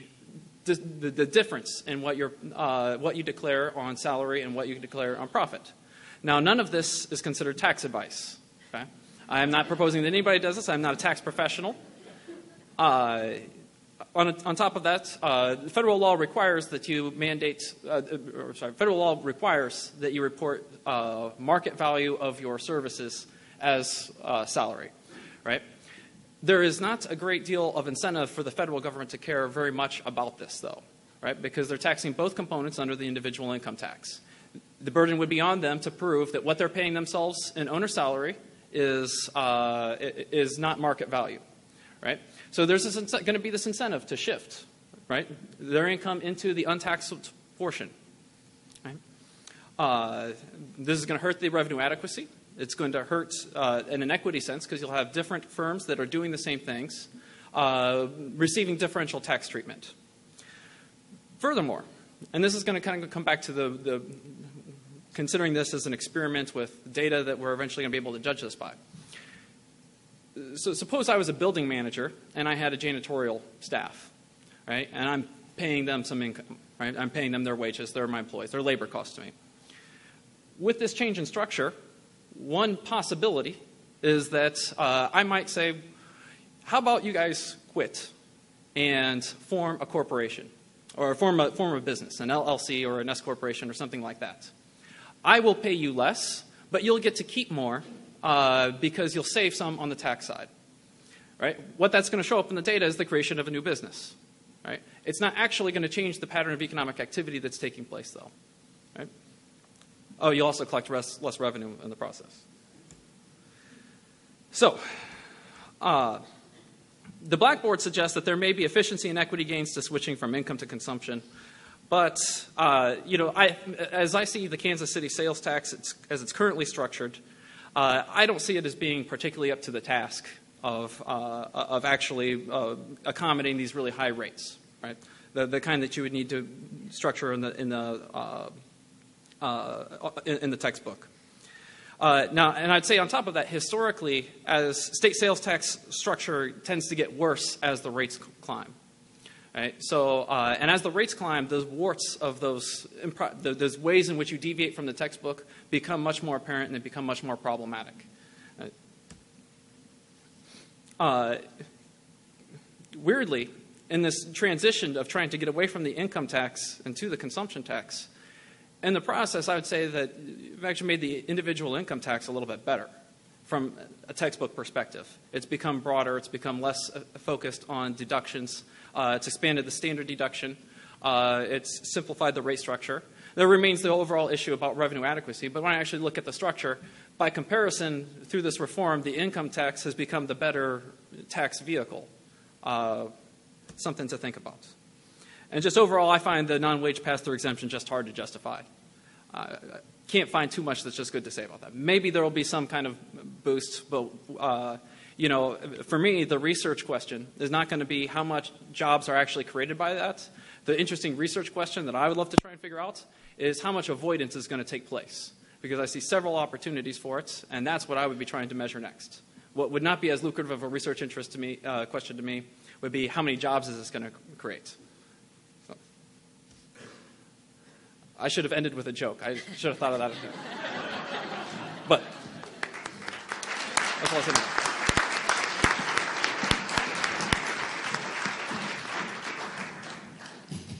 difference in what you declare on salary and what you declare on profit. Now, none of this is considered tax advice. Okay? I am not proposing that anybody does this. I'm not a tax professional. On top of that, federal law requires that you federal law requires that you report market value of your services as salary, right? There is not a great deal of incentive for the federal government to care very much about this, though, right? Because they're taxing both components under the individual income tax. The burden would be on them to prove that what they're paying themselves in owner salary is not market value, right? So there's going to be this incentive to shift, right, their income into the untaxed portion. Right? This is going to hurt the revenue adequacy. It's going to hurt in an equity sense because you'll have different firms that are doing the same things receiving differential tax treatment. Furthermore, and this is going to kind of come back to the considering this as an experiment with data that we're eventually going to be able to judge this by. So suppose I was a building manager and I had a janitorial staff, right? And I'm paying them some income, right? I'm paying them their wages, they're my employees, their labor costs to me. With this change in structure, one possibility is that I might say, how about you guys quit and form a corporation or form a business, an LLC or an S corporation or something like that. I will pay you less, but you'll get to keep more because you'll save some on the tax side. Right? What that's going to show up in the data is the creation of a new business. Right? It's not actually going to change the pattern of economic activity that's taking place, though. Right? Oh, you'll also collect less revenue in the process. So, the Blackboard suggests that there may be efficiency and equity gains to switching from income to consumption, But, as I see the Kansas City sales tax as it's currently structured, I don't see it as being particularly up to the task of actually accommodating these really high rates, right? The kind that you would need to structure in the textbook. Now, and I'd say on top of that, historically, as state sales tax structure tends to get worse as the rates climb. Right? So, and as the rates climb, those warts of those ways in which you deviate from the textbook become much more apparent and they become much more problematic. Weirdly, in this transition of trying to get away from the income tax and to the consumption tax, in the process, I would say that we've actually made the individual income tax a little bit better from a textbook perspective. It's become broader. It's become less focused on deductions. It's expanded the standard deduction. It's simplified the rate structure. There remains the overall issue about revenue adequacy, but when I actually look at the structure, by comparison, through this reform, the income tax has become the better tax vehicle. Something to think about. And just overall, I find the non-wage pass-through exemption just hard to justify. Can't find too much that's just good to say about that. Maybe there will be some kind of boost, but for me, the research question is not going to be how much jobs are actually created by that. The interesting research question that I would love to try and figure out is how much avoidance is going to take place, because I see several opportunities for it, and that's what I would be trying to measure next. What would not be as lucrative of a research interest to me, question to me would be how many jobs is this going to create. So, I should have ended with a joke. I should have thought of that. But that's all I said.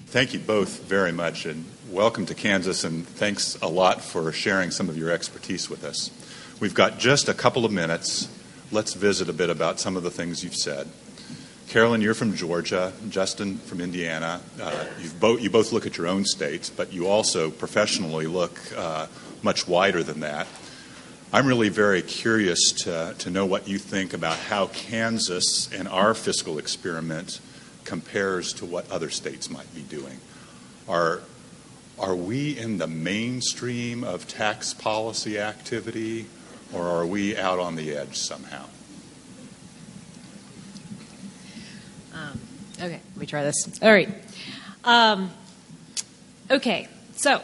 Thank you both very much, and welcome to Kansas, and thanks a lot for sharing some of your expertise with us. We've got just a couple of minutes. Let's visit a bit about some of the things you've said. Carolyn, you're from Georgia. Justin, from Indiana. You both look at your own states, but you also professionally look much wider than that. I'm really very curious to know what you think about how Kansas and our fiscal experiment compares to what other states might be doing. Are we in the mainstream of tax policy activity, or are we out on the edge somehow? Okay, let me try this. All right. Okay, so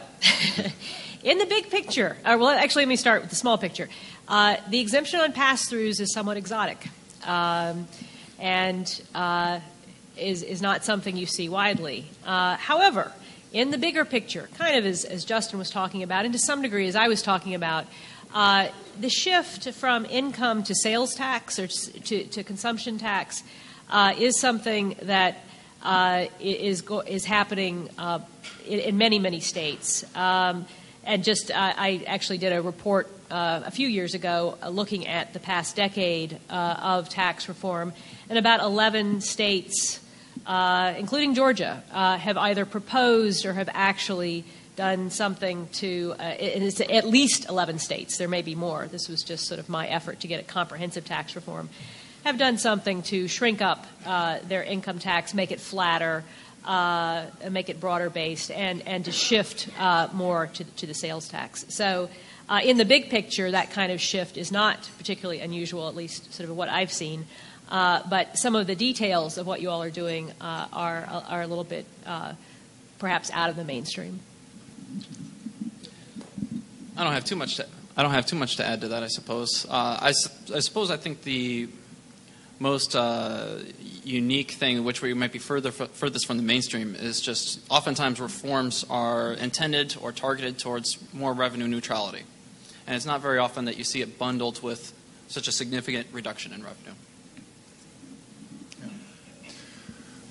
in the big picture, let me start with the small picture. The exemption on pass-throughs is somewhat exotic and is not something you see widely. However, in the bigger picture, kind of as Justin was talking about, and to some degree as I was talking about, the shift from income to sales tax or to consumption tax is something that is happening in many, many states. And just I actually did a report a few years ago looking at the past decade of tax reform, and about 11 states, including Georgia, have either proposed or have actually done something to, it's at least 11 states, there may be more, this was just sort of my effort to get a comprehensive tax reform, have done something to shrink up their income tax, make it flatter, make it broader based, and to shift more to the sales tax. So in the big picture, that kind of shift is not particularly unusual, at least sort of what I've seen. But some of the details of what you all are doing are a little bit perhaps out of the mainstream. I don't have too much to add to that, I suppose. I suppose I think the most unique thing, which we might be furthest from the mainstream, is just oftentimes reforms are intended or targeted towards more revenue neutrality. And it's not very often that you see it bundled with such a significant reduction in revenue.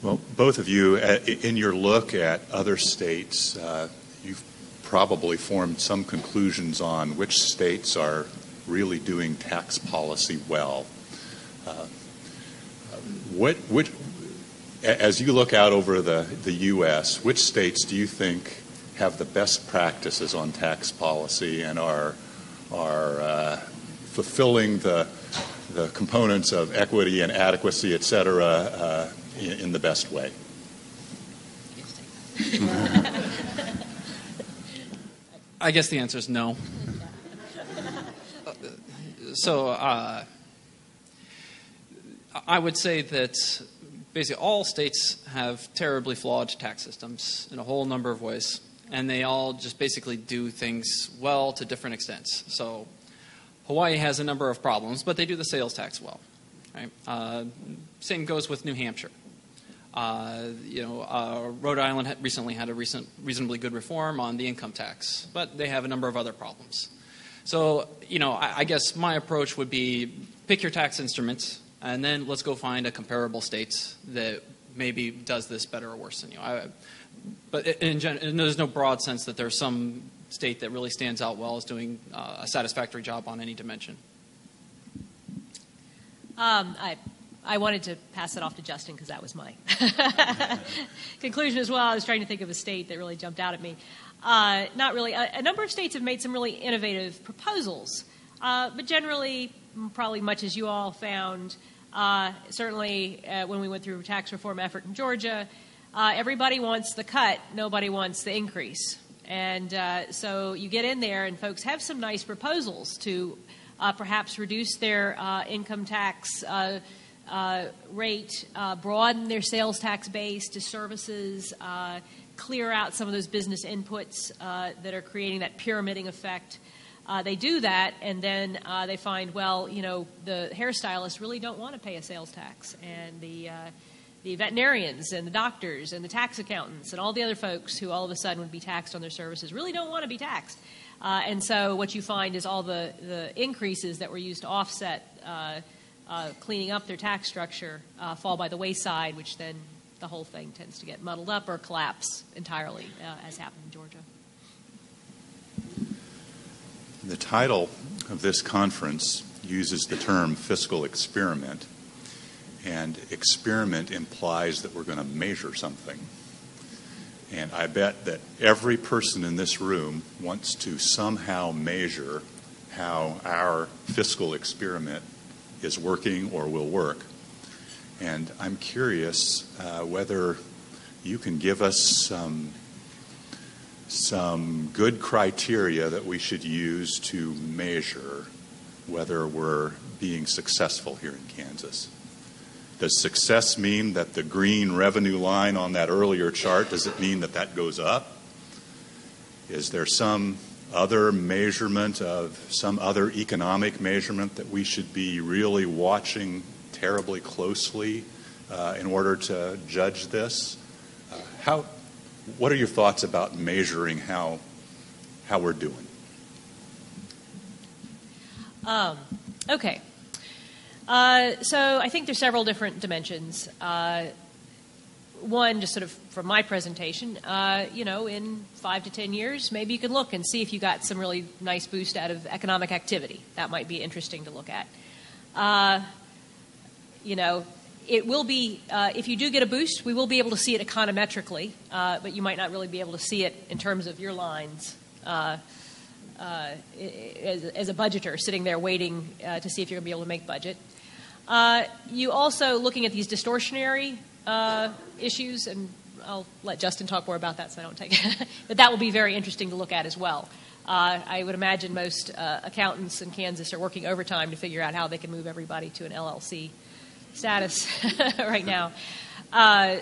Well, both of you, in your look at other states, you've probably formed some conclusions on which states are really doing tax policy well. As you look out over the U.S., which states do you think have the best practices on tax policy and are fulfilling the components of equity and adequacy, et cetera, in the best way? I guess the answer is no. So I would say that basically all states have terribly flawed tax systems in a whole number of ways, and they all just basically do things well to different extents. So Hawaii has a number of problems, but they do the sales tax well. Right? Same goes with New Hampshire. Rhode Island recently had a reasonably good reform on the income tax, but they have a number of other problems. So, I guess my approach would be pick your tax instruments, and then let's go find a comparable state that maybe does this better or worse than you. But in there's no broad sense that there's some state that really stands out well as doing a satisfactory job on any dimension. I wanted to pass it off to Justin because that was my conclusion as well. I was trying to think of a state that really jumped out at me. Not really. A number of states have made some really innovative proposals, but generally, probably much as you all found, certainly when we went through a tax reform effort in Georgia, everybody wants the cut, nobody wants the increase. And so you get in there and folks have some nice proposals to perhaps reduce their income tax rate, broaden their sales tax base to services, clear out some of those business inputs that are creating that pyramiding effect. They do that, and then they find, the hairstylists really don't want to pay a sales tax, and the veterinarians and the doctors and the tax accountants and all the other folks who all of a sudden would be taxed on their services really don't want to be taxed. And so what you find is all the increases that were used to offset cleaning up their tax structure fall by the wayside, which then the whole thing tends to get muddled up or collapse entirely, as happened in Georgia. The title of this conference uses the term fiscal experiment, and experiment implies that we're going to measure something. And I bet that every person in this room wants to somehow measure how our fiscal experiment is working or will work. And I'm curious whether you can give us some good criteria that we should use to measure whether we're being successful here in Kansas. Does success mean that the green revenue line on that earlier chart, does it mean that that goes up? Is there some other measurement of some other economic measurement that we should be really watching terribly closely in order to judge this? What are your thoughts about measuring how we're doing? Okay. So I think there's several different dimensions. One, just sort of from my presentation, in 5 to 10 years, maybe you can look and see if you got some really nice boost out of economic activity. That might be interesting to look at. It will be, if you do get a boost, we will be able to see it econometrically, but you might not really be able to see it in terms of your lines as a budgeter sitting there waiting to see if you're going to be able to make budget. You also, looking at these distortionary issues, and I'll let Justin talk more about that so I don't take it, but that will be very interesting to look at as well. I would imagine most accountants in Kansas are working overtime to figure out how they can move everybody to an LLC status right now.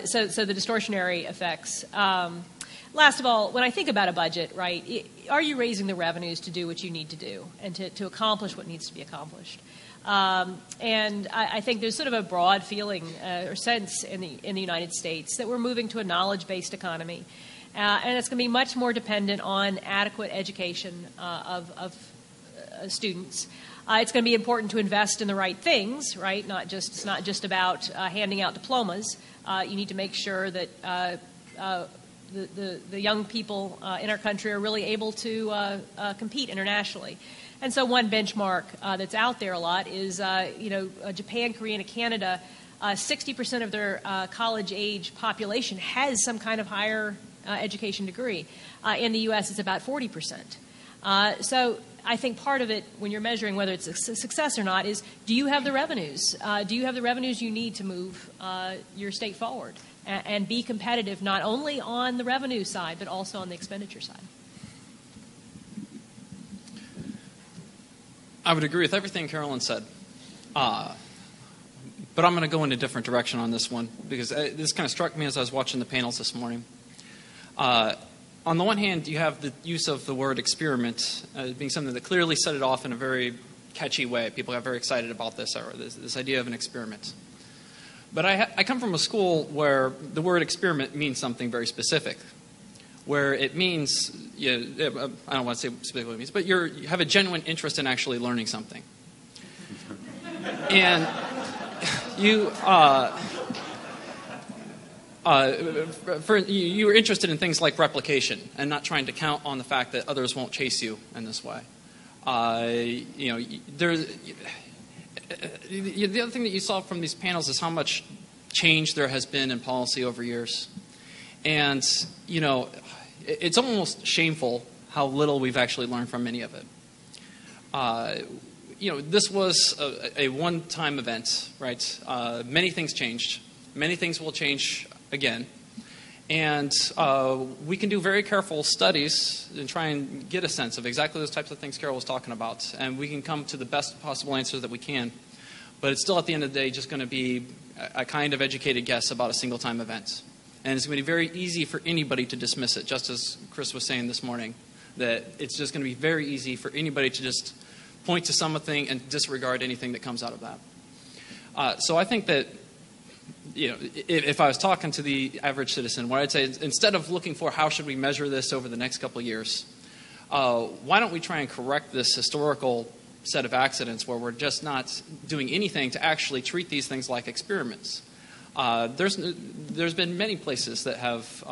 So the distortionary effects. Last of all, when I think about a budget, right, are you raising the revenues to do what you need to do and to accomplish what needs to be accomplished? And I think there's sort of a broad feeling or sense in the United States that we're moving to a knowledge-based economy. And it's going to be much more dependent on adequate education of students. It's going to be important to invest in the right things, right? It's not just about handing out diplomas. You need to make sure that the young people in our country are really able to compete internationally. And so one benchmark that's out there a lot is, Japan, Korea, and Canada, 60% of their college-age population has some kind of higher education degree. In the U.S., it's about 40%. So I think part of it, when you're measuring whether it's a success or not, is do you have the revenues? Do you have the revenues you need to move your state forward and be competitive not only on the revenue side but also on the expenditure side? I would agree with everything Carolyn said. But I'm going to go in a different direction on this one because this kind of struck me as I was watching the panels this morning. On the one hand, you have the use of the word experiment being something that clearly set it off in a very catchy way. People got very excited about this idea of an experiment. But I come from a school where the word experiment means something very specific, where it means, I don't want to say specifically what it means, but you have a genuine interest in actually learning something. And you were interested in things like replication and not trying to count on the fact that others won't chase you in this way. The other thing that you saw from these panels is how much change there has been in policy over years. And, it's almost shameful how little we've actually learned from any of it. This was a one-time event, right? Many things changed. Many things will change again. And we can do very careful studies and try and get a sense of exactly those types of things Carol was talking about. And we can come to the best possible answers that we can. But it's still, at the end of the day, just going to be a kind of educated guess about a single-time event. And it's going to be very easy for anybody to dismiss it, just as Chris was saying this morning, that it's just going to be very easy for anybody to just point to something and disregard anything that comes out of that. So I think that, if I was talking to the average citizen, what I'd say is instead of looking for how should we measure this over the next couple of years, why don't we try and correct this historical set of accidents where we're just not doing anything to actually treat these things like experiments? There's been many places that have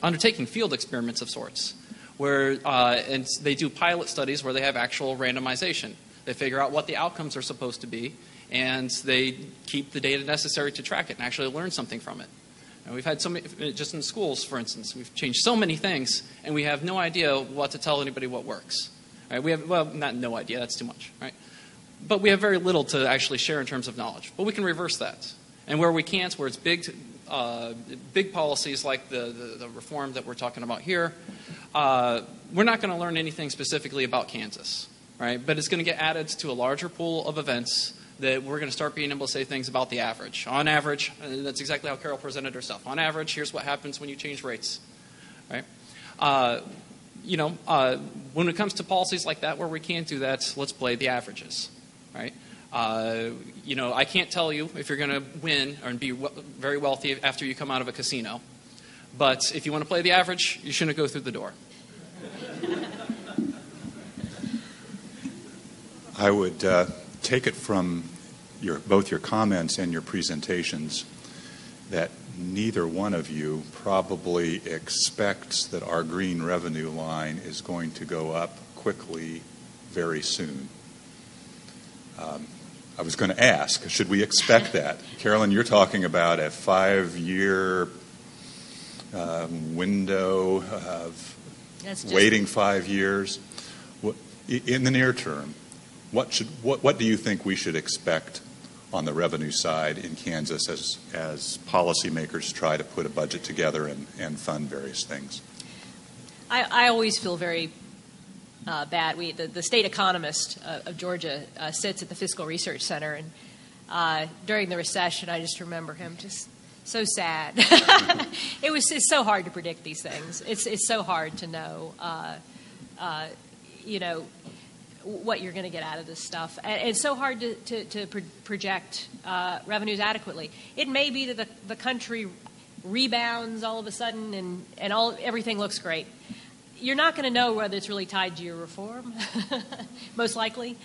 undertaken field experiments of sorts, where and they do pilot studies where they have actual randomization. They figure out what the outcomes are supposed to be, and they keep the data necessary to track it and actually learn something from it. And we've had so many, just in schools, for instance, we've changed so many things, and we have no idea what to tell anybody what works. Right? We have, well, not no idea, that's too much, right? But we have very little to actually share in terms of knowledge. But we can reverse that. And where we can't, where it's big policies like the reform that we're talking about here, we're not going to learn anything specifically about Kansas, right? But it's going to get added to a larger pool of events that we're going to start being able to say things about the average. On average, that's exactly how Carol presented herself. On average, here's what happens when you change rates, right? When it comes to policies like that where we can't do that, let's play the averages, right? I can't tell you if you're going to win or be very wealthy after you come out of a casino. But if you want to play the average, you shouldn't go through the door. I would take it from both your comments and your presentations that neither one of you probably expects that our green revenue line is going to go up quickly very soon. I was going to ask, should we expect that? Carolyn, you're talking about a 5-year window of waiting 5 years. In the near term, what do you think we should expect on the revenue side in Kansas as policymakers try to put a budget together and fund various things? I always feel very bad. The state economist of Georgia sits at the Fiscal Research Center, and during the recession, I just remember him just so sad. It's so hard to predict these things. It's so hard to know, what you're going to get out of this stuff. And it's so hard to project revenues adequately. It may be that the country rebounds all of a sudden and everything looks great. You're not going to know whether it's really tied to your reform, most likely,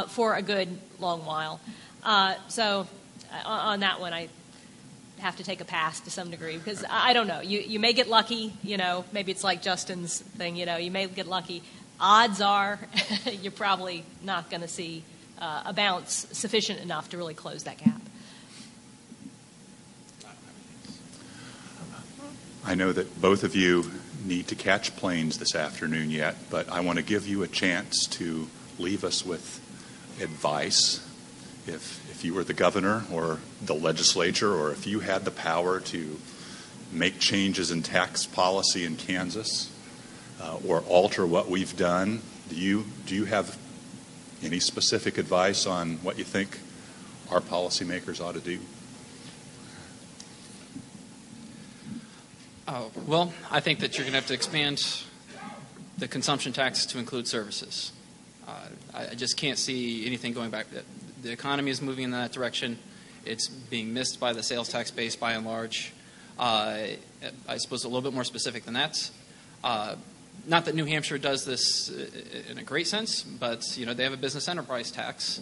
for a good long while. So on that one, I have to take a pass to some degree because I don't know. You may get lucky, maybe it's like Justin's thing, you may get lucky. Odds are you're probably not going to see a bounce sufficient enough to really close that gap. I know that both of you need to catch planes this afternoon yet, but I want to give you a chance to leave us with advice. If you were the governor or the legislature, or if you had the power to make changes in tax policy in Kansas or alter what we've done, do you have any specific advice on what you think our policymakers ought to do? Oh, well, I think that you're going to have to expand the consumption tax to include services. I just can't see anything going back. The economy is moving in that direction. It's being missed by the sales tax base by and large. I suppose a little bit more specific than that. Not that New Hampshire does this in a great sense, but they have a business enterprise tax,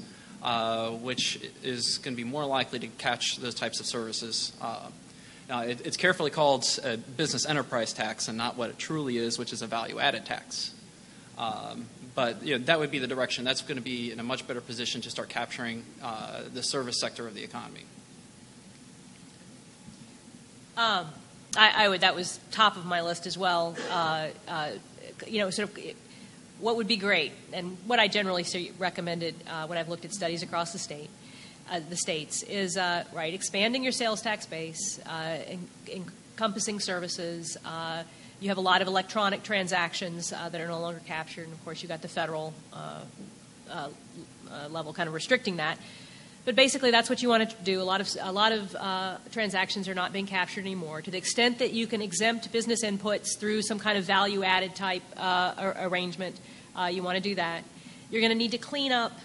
which is going to be more likely to catch those types of services. Now, it's carefully called a business enterprise tax and not what it truly is, which is a value-added tax. But that would be the direction. That's going to be in a much better position to start capturing the service sector of the economy. I would. That was top of my list as well. Sort of what would be great, and what I generally recommended when I've looked at studies across the states is expanding your sales tax base, encompassing services. You have a lot of electronic transactions that are no longer captured, and of course you've got the federal level kind of restricting that. But basically, that's what you want to do. A lot of transactions are not being captured anymore. To the extent that you can exempt business inputs through some kind of value-added type arrangement, you want to do that. You're going to need to clean up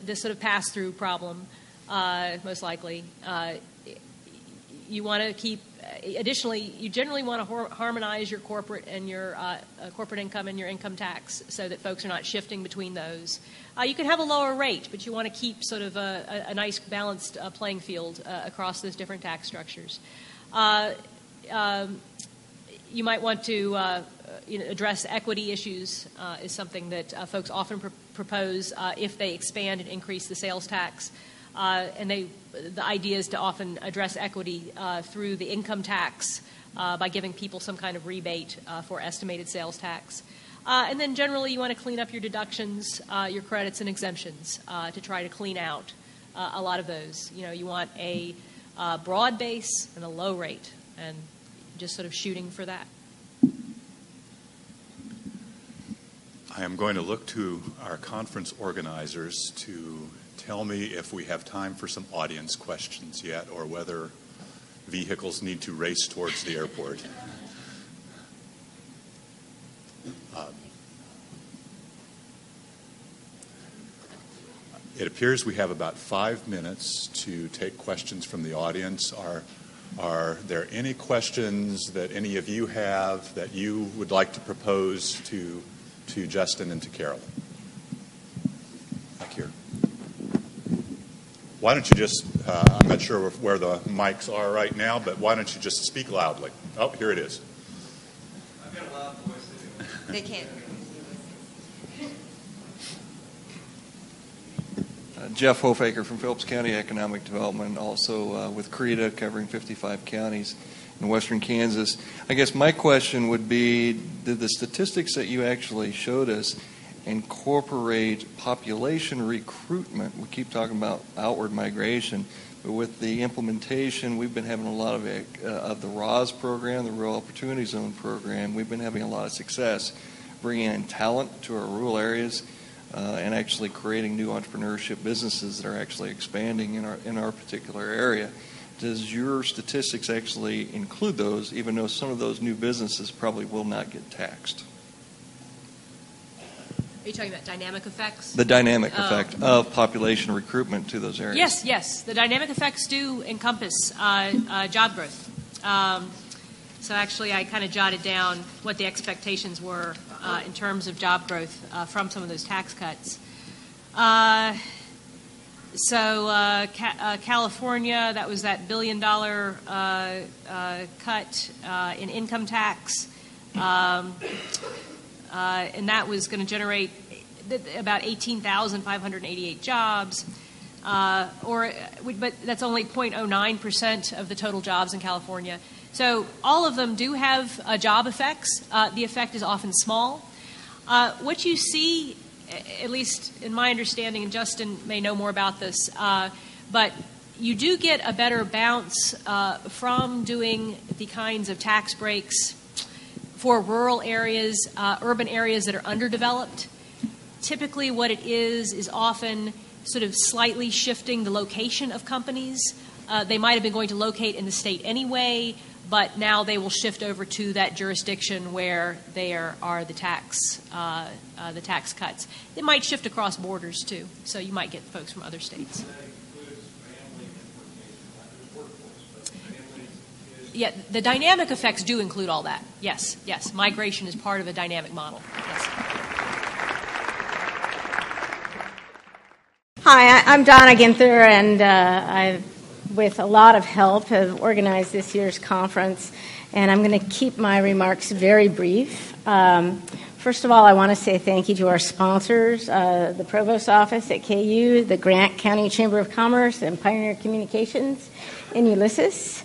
this sort of pass-through problem, most likely. You want to keep. Additionally, you generally want to harmonize your corporate and your corporate income and your income tax so that folks are not shifting between those. You can have a lower rate, but you want to keep sort of a nice balanced playing field across those different tax structures. You might want to address equity issues is something that folks often propose if they expand and increase the sales tax. And the idea is to often address equity through the income tax by giving people some kind of rebate for estimated sales tax. And then generally you want to clean up your deductions, your credits and exemptions to try to clean out a lot of those. You want a broad base and a low rate, and just sort of shooting for that. I am going to look to our conference organizers to tell me if we have time for some audience questions yet, or whether vehicles need to race towards the airport. It appears we have about 5 minutes to take questions from the audience. Are there any questions that any of you have that you would like to propose to Justin and to Carolyn? Back here. Why don't you just, I'm not sure where the mics are right now, but why don't you just speak loudly? Oh, here it is. I've got a loud voice. They can't. Jeff Hofaker from Phillips County Economic Development, also with CREDA, covering 55 counties in western Kansas. I guess my question would be, did the statistics that you actually showed us incorporate population recruitment? We keep talking about outward migration, but with the implementation, we've been having a lot of the ROZ program, the Rural Opportunity Zone program. We've been having a lot of success bringing in talent to our rural areas and actually creating new entrepreneurship businesses that are actually expanding in our particular area. Does your statistics actually include those, even though some of those new businesses probably will not get taxed? Are you talking about dynamic effects? The dynamic effect of population recruitment to those areas. Yes. The dynamic effects do encompass job growth. So actually I kind of jotted down what the expectations were in terms of job growth from some of those tax cuts. California, that was that $1 billion cut in income tax. And that was going to generate about 18,588 jobs. But that's only 0.09% of the total jobs in California. So all of them do have job effects. The effect is often small. What you see, at least in my understanding, and Justin may know more about this, but you do get a better bounce from doing the kinds of tax breaks for rural areas, urban areas that are underdeveloped. Typically what it is often sort of slightly shifting the location of companies. They might have been going to locate in the state anyway, but now they will shift over to that jurisdiction where there are the tax cuts. It might shift across borders too, so you might get folks from other states. Yeah, the dynamic effects do include all that. Yes. Migration is part of a dynamic model. Yes. Hi, I'm Donna Ginther, and I've, with a lot of help, have organized this year's conference, and I'm going to keep my remarks very brief. First of all, I want to say thank you to our sponsors, the Provost's Office at KU, the Grant County Chamber of Commerce, and Pioneer Communications in Ulysses.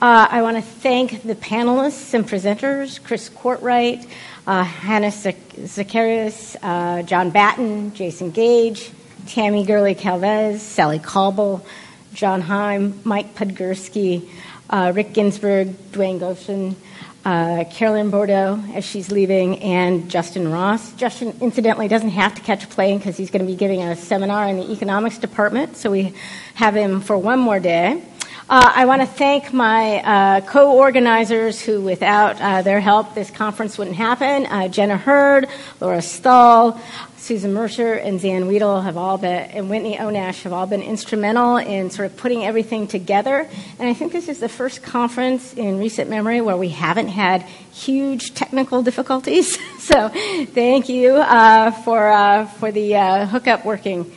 I want to thank the panelists and presenters, Chris Courtwright, Hannah Zacharias, John Batten, Jason Gage, Tammy Gurley-Calvez, Sally Cauble, John Heim, Mike Podgorski, Rick Ginsburg, Duane Goossen, Carolyn Bourdeaux, as she's leaving, and Justin Ross. Justin, incidentally, doesn't have to catch a plane because he's going to be giving a seminar in the economics department, so we have him for one more day. I want to thank my co-organizers who, without their help, this conference wouldn't happen. Jenna Hurd, Laura Stahl, Susan Mercer, and Zan Weedle have all been, and Whitney Onash have all been instrumental in sort of putting everything together. And I think this is the first conference in recent memory where we haven't had huge technical difficulties. So thank you for the hookup working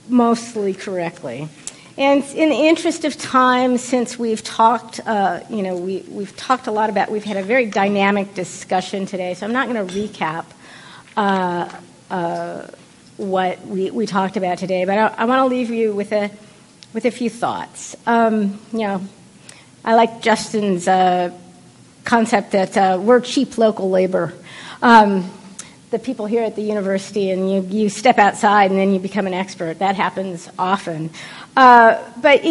mostly correctly. And in the interest of time, since we've talked, we've talked a lot about, we've had a very dynamic discussion today, so I'm not going to recap what we talked about today, but I want to leave you with a few thoughts. I like Justin's concept that we're cheap local labor. The people here at the university, and you step outside and then you become an expert. That happens often. But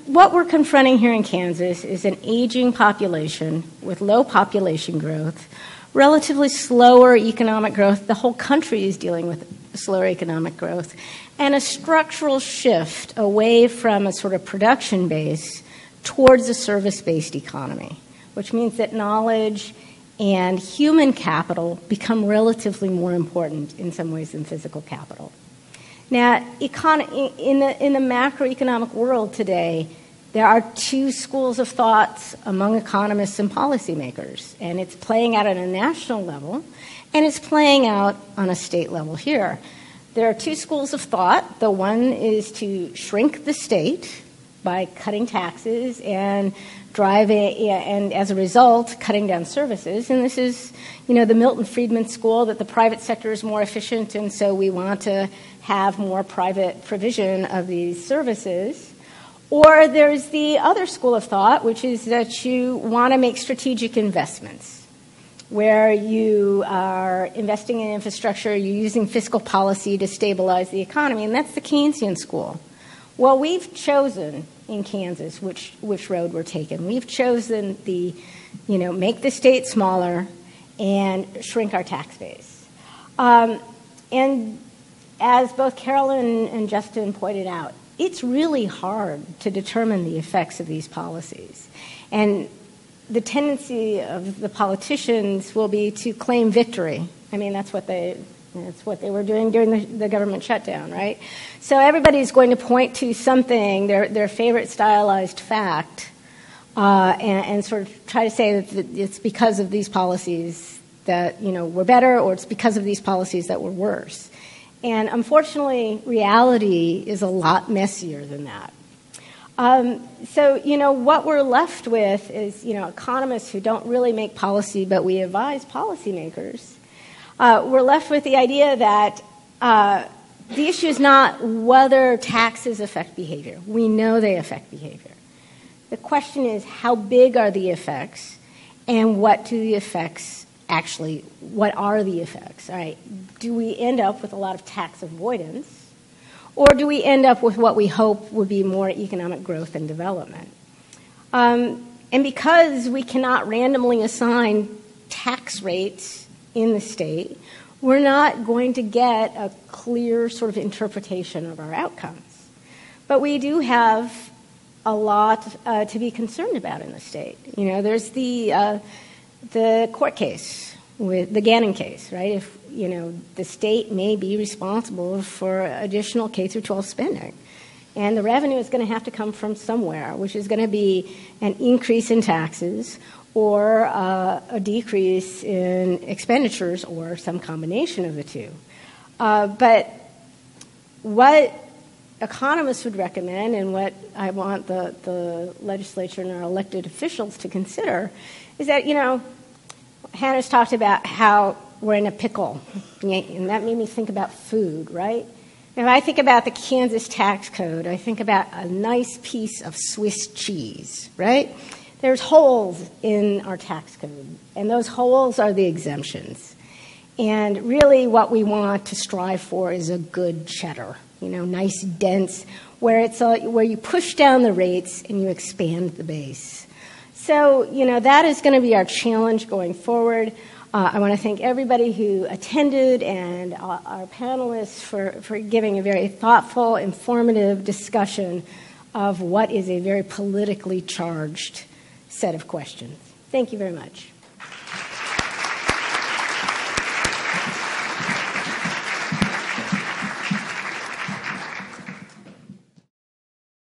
what we're confronting here in Kansas is an aging population with low population growth, relatively slower economic growth. The whole country is dealing with slower economic growth, and a structural shift away from a sort of production base towards a service-based economy, which means that knowledge and human capital become relatively more important in some ways than physical capital. Now, in the macroeconomic world today, there are two schools of thoughts among economists and policymakers, and it's playing out at a national level, and it's playing out on a state level here. There are two schools of thought. The one is to shrink the state by cutting taxes and and as a result, cutting down services. And this is, the Milton Friedman school, that the private sector is more efficient, and so we want to have more private provision of these services. Or there's the other school of thought, which is that you want to make strategic investments, where you are investing in infrastructure, you're using fiscal policy to stabilize the economy, and that's the Keynesian school. Well, we've chosen in Kansas which road we're taking. We've chosen make the state smaller and shrink our tax base. And as both Carolyn and Justin pointed out, it's really hard to determine the effects of these policies. And the tendency of the politicians will be to claim victory. I mean, that's what they were doing during the government shutdown, right? So everybody's going to point to something, their favorite stylized fact, and sort of try to say that it's because of these policies that, were better, or it's because of these policies that were worse. And unfortunately, reality is a lot messier than that. So what we're left with is, economists who don't really make policy, but we advise policymakers. We're left with the idea that the issue is not whether taxes affect behavior. We know they affect behavior. The question is, how big are the effects, and what do the effects actually, what are the effects? All right, do we end up with a lot of tax avoidance, or do we end up with what we hope would be more economic growth and development? And because we cannot randomly assign tax rates in the state, we're not going to get a clear sort of interpretation of our outcomes. But we do have a lot to be concerned about in the state. You know, there's the court case, with the Gannon case, right? If, you know, the state may be responsible for additional K through 12 spending. And the revenue is going to have to come from somewhere, which is going to be an increase in taxes or a decrease in expenditures or some combination of the two. But what economists would recommend, and what I want the legislature and our elected officials to consider, is that, you know, Hannah's talked about how we're in a pickle, and that made me think about food, right? If I think about the Kansas tax code, I think about a nice piece of Swiss cheese, right? There's holes in our tax code, and those holes are the exemptions. And really what we want to strive for is a good cheddar, you know, nice, dense, where it's where you push down the rates and you expand the base. So, you know, that is going to be our challenge going forward. I want to thank everybody who attended and our panelists for giving a very thoughtful, informative discussion of what is a very politically charged set of questions. Thank you very much.